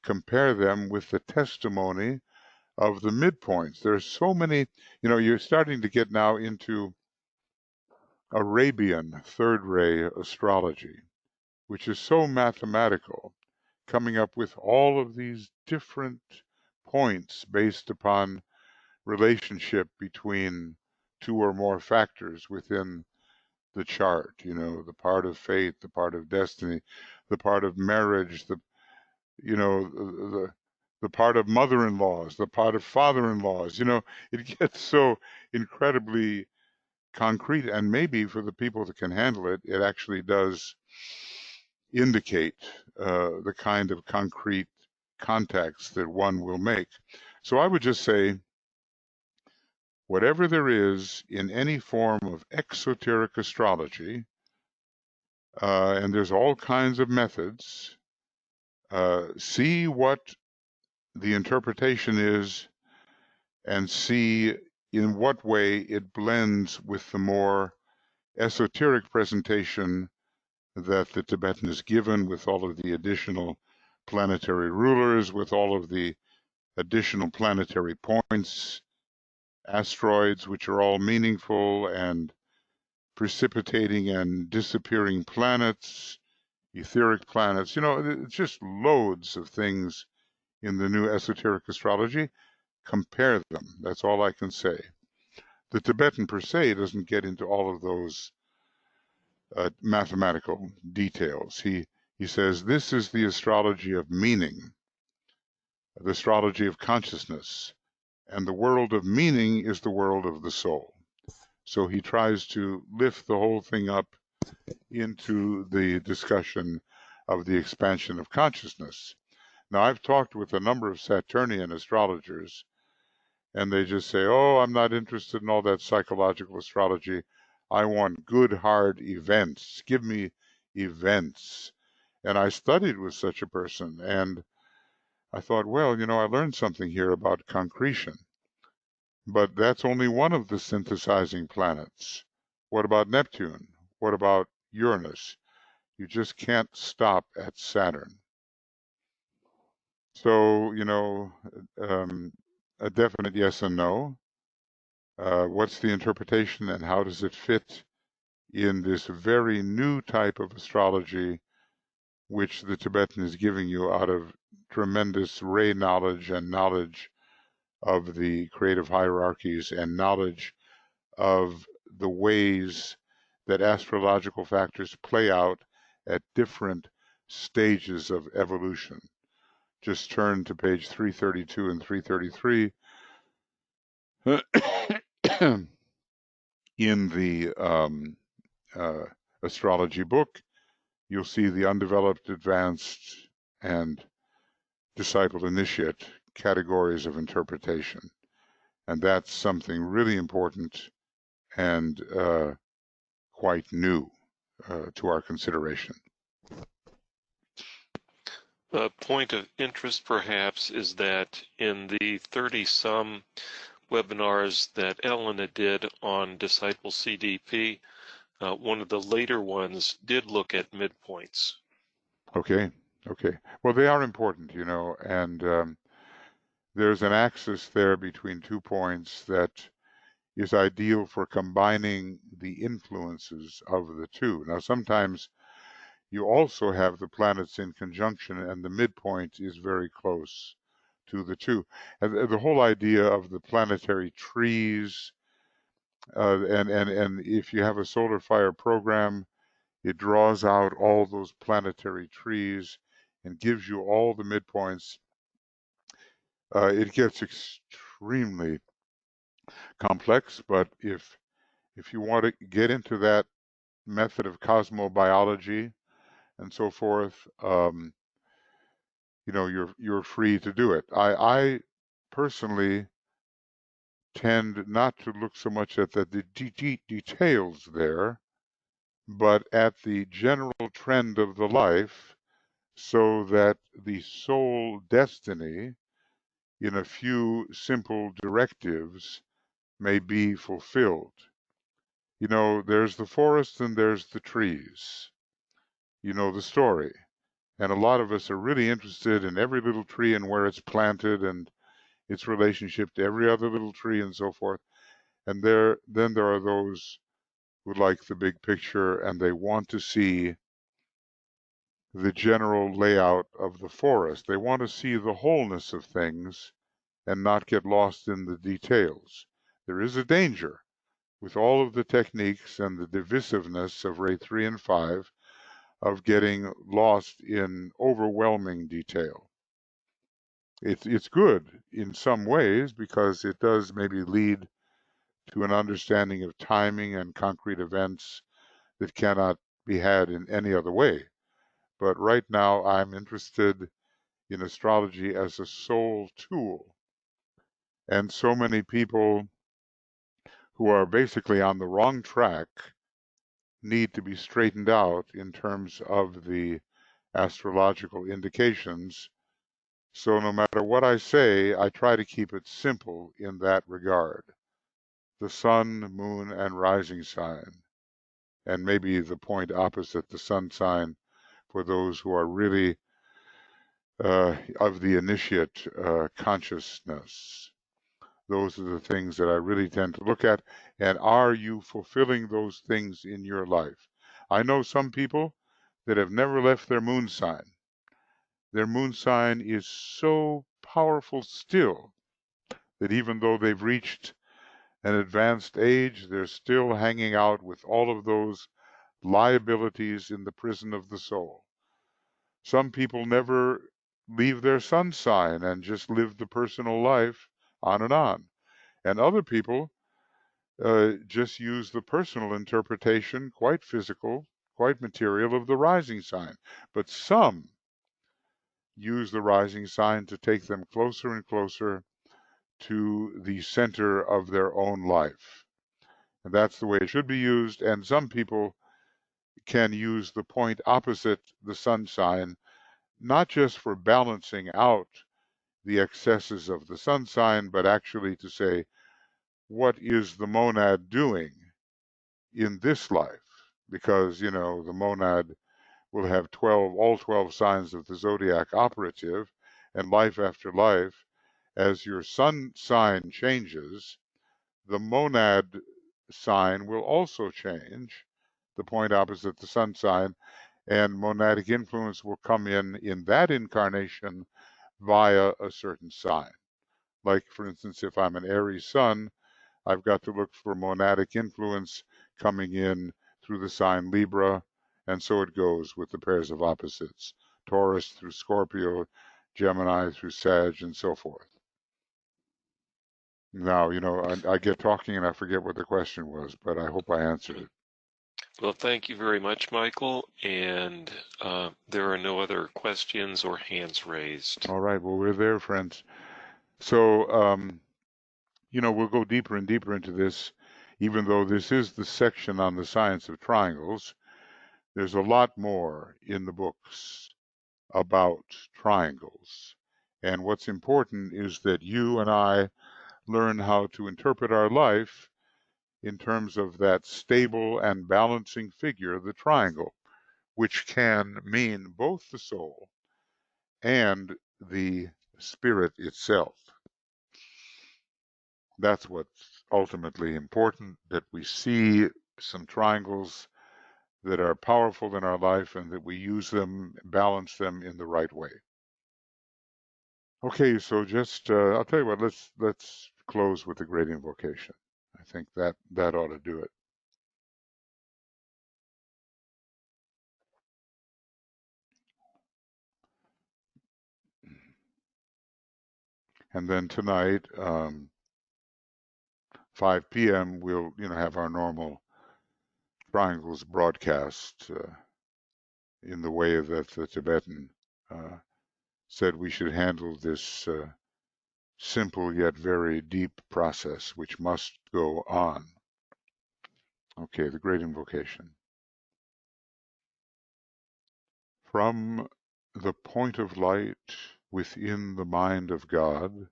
compare them with the testimony of the midpoints. There's so many, you know, you're starting to get now into Arabian third ray astrology, which is so mathematical, coming up with all of these different points based upon relationship between two or more factors within the chart, you know, the part of fate, the part of destiny, the part of marriage, the, you know, the part of mother-in-laws, the part of father-in-laws, you know, it gets so incredibly concrete, and maybe for the people that can handle it, it actually does indicate the kind of concrete contacts that one will make. So I would just say, whatever there is in any form of exoteric astrology, and there's all kinds of methods, see what the interpretation is and see in what way it blends with the more esoteric presentation that the Tibetan is given, with all of the additional planetary rulers, with all of the additional planetary points, asteroids, which are all meaningful, and precipitating and disappearing planets, etheric planets. You know, it's just loads of things in the new esoteric astrology. Compare them. That's all I can say. The Tibetan per se doesn't get into all of those mathematical details. He says this is the astrology of meaning, the astrology of consciousness, and the world of meaning is the world of the soul. So he tries to lift the whole thing up into the discussion of the expansion of consciousness. Now, I've talked with a number of Saturnian astrologers, and they just say, oh, I'm not interested in all that psychological astrology. I want good, hard events. Give me events. And I studied with such a person, and I thought, well, you know, I learned something here about concretion. But that's only one of the synthesizing planets. What about Neptune? What about Uranus? You just can't stop at Saturn. So, you know, a definite yes and no. What's the interpretation and how does it fit in this very new type of astrology which the Tibetan is giving you out of tremendous ray knowledge and knowledge of the creative hierarchies and knowledge of the ways that astrological factors play out at different stages of evolution. Just turn to page 332 and 333 in the astrology book. You'll see the undeveloped, advanced, and disciple initiate categories of interpretation. And that's something really important and quite new to our consideration. A point of interest, perhaps, is that in the 30-some webinars that Elena did on Disciple CDP, one of the later ones did look at midpoints. Okay. Well, they are important, you know, and there's an axis there between 2 points that is ideal for combining the influences of the two. Now, sometimes you also have the planets in conjunction, and the midpoint is very close to the two. And the whole idea of the planetary trees, and if you have a solar fire program, it draws out all those planetary trees and gives you all the midpoints. It gets extremely complex, but if you want to get into that method of cosmobiology and so forth, you know, you're free to do it. I personally tend not to look so much at the details there, but at the general trend of the life, so that the soul destiny, in a few simple directives, may be fulfilled. You know, there's the forest and there's the trees. You know the story. And a lot of us are really interested in every little tree and where it's planted and its relationship to every other little tree and so forth. And then there are those who like the big picture and they want to see the general layout of the forest. They want to see the wholeness of things and not get lost in the details. There is a danger with all of the techniques and the divisiveness of Ray 3 and 5 of getting lost in overwhelming detail. It's good in some ways because it does maybe lead to an understanding of timing and concrete events that cannot be had in any other way. But right now I'm interested in astrology as a soul tool. And so many people who are basically on the wrong track need to be straightened out in terms of the astrological indications. So no matter what I say, I try to keep it simple in that regard. The sun, moon, and rising sign, and maybe the point opposite the sun sign for those who are really of the initiate consciousness. Those are the things that I really tend to look at. And are you fulfilling those things in your life? I know some people that have never left their moon sign. Their moon sign is so powerful still that even though they've reached an advanced age, they're still hanging out with all of those liabilities in the prison of the soul. Some people never leave their sun sign and just live the personal life on and on. And other people just use the personal interpretation, quite physical, quite material, of the rising sign. But some use the rising sign to take them closer and closer to the center of their own life. And that's the way it should be used. And some people can use the point opposite the sun sign, not just for balancing out the excesses of the sun sign, but actually to say, what is the monad doing in this life? Because, you know, the monad will have all 12 signs of the zodiac operative, and life after life, as your sun sign changes, the monad sign will also change, the point opposite the sun sign, and monadic influence will come in that incarnation via a certain sign. Like, for instance, if I'm an Aries sun, I've got to look for monadic influence coming in through the sign Libra, and so it goes with the pairs of opposites. Taurus through Scorpio, Gemini through Sag, and so forth. Now, you know, I get talking and I forget what the question was, but I hope I answered it. Well, thank you very much, Michael. And there are no other questions or hands raised. All right. Well, we're there, friends. So, you know, we'll go deeper and deeper into this, even though this is the section on the science of triangles. There's a lot more in the books about triangles. And what's important is that you and I learn how to interpret our life in terms of that stable and balancing figure, the triangle, which can mean both the soul and the spirit itself. That's what's ultimately important, that we see some triangles that are powerful in our life and that we use them, balance them in the right way. Okay, so just I'll tell you what, let's close with the great invocation. I think that ought to do it. And then tonight, 5 p.m., we'll have our normal triangles broadcast in the way that the Tibetan said we should handle this simple yet very deep process which must go on. Okay, the great invocation. From the point of light within the mind of God,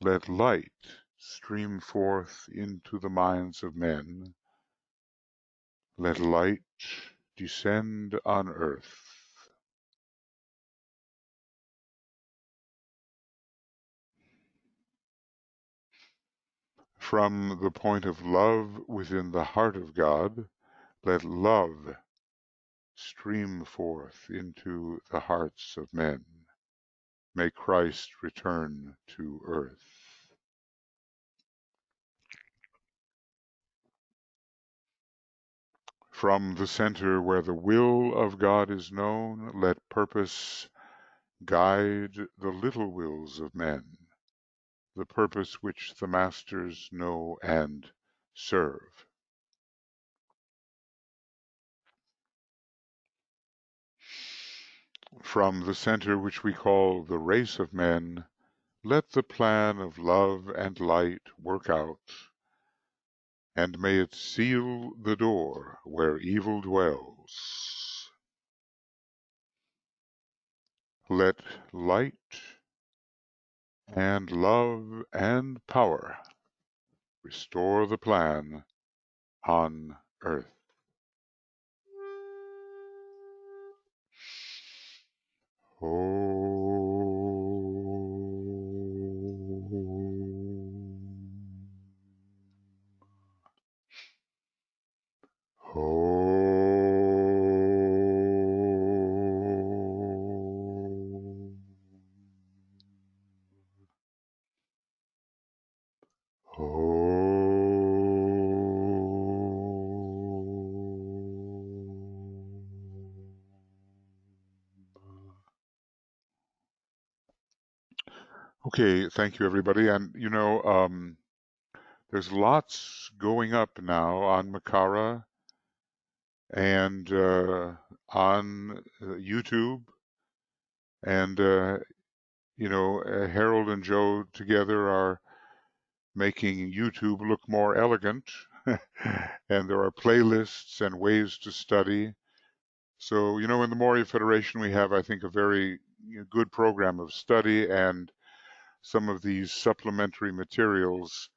let light stream forth into the minds of men. Let light descend on earth. From the point of love within the heart of God, let love stream forth into the hearts of men. may Christ return to earth. From the center where the will of God is known, let purpose guide the little wills of men, the purpose which the masters know and serve. From the center which we call the race of men, let the plan of love and light work out, and may it seal the door where evil dwells. Let light and love and power restore the plan on earth. Okay, thank you, everybody. And you know, there's lots going up now on Makara and on YouTube, and you know, Harold and Joe together are making YouTube look more elegant, and there are playlists and ways to study. So, you know, in the Moria Federation, we have, I think, a very good program of study, and some of these supplementary materials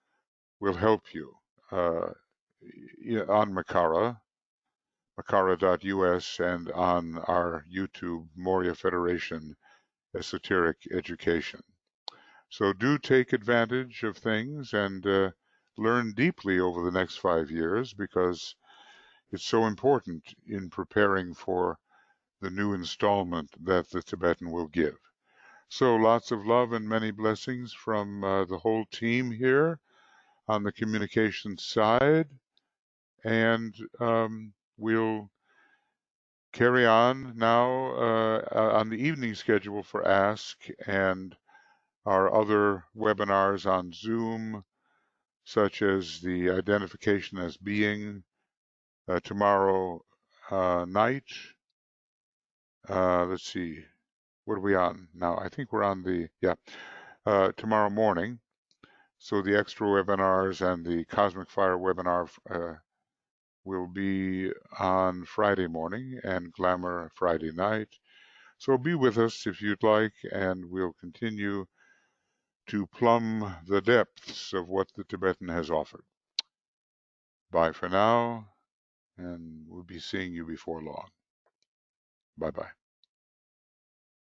will help you on Makara, makara.us, and on our YouTube, Moria Federation Esoteric Education. So do take advantage of things and learn deeply over the next 5 years, because it's so important in preparing for the new installment that the Tibetan will give. So lots of love and many blessings from the whole team here on the communications side, and we'll carry on now on the evening schedule for Ask and our other webinars on Zoom, such as the identification as being tomorrow night. Let's see, what are we on now? I think we're on the, tomorrow morning. So the extra webinars and the Cosmic Fire webinar will be on Friday morning and Glamour Friday night. So be with us if you'd like, and we'll continue to plumb the depths of what the Tibetan has offered. Bye for now, and we'll be seeing you before long. Bye-bye.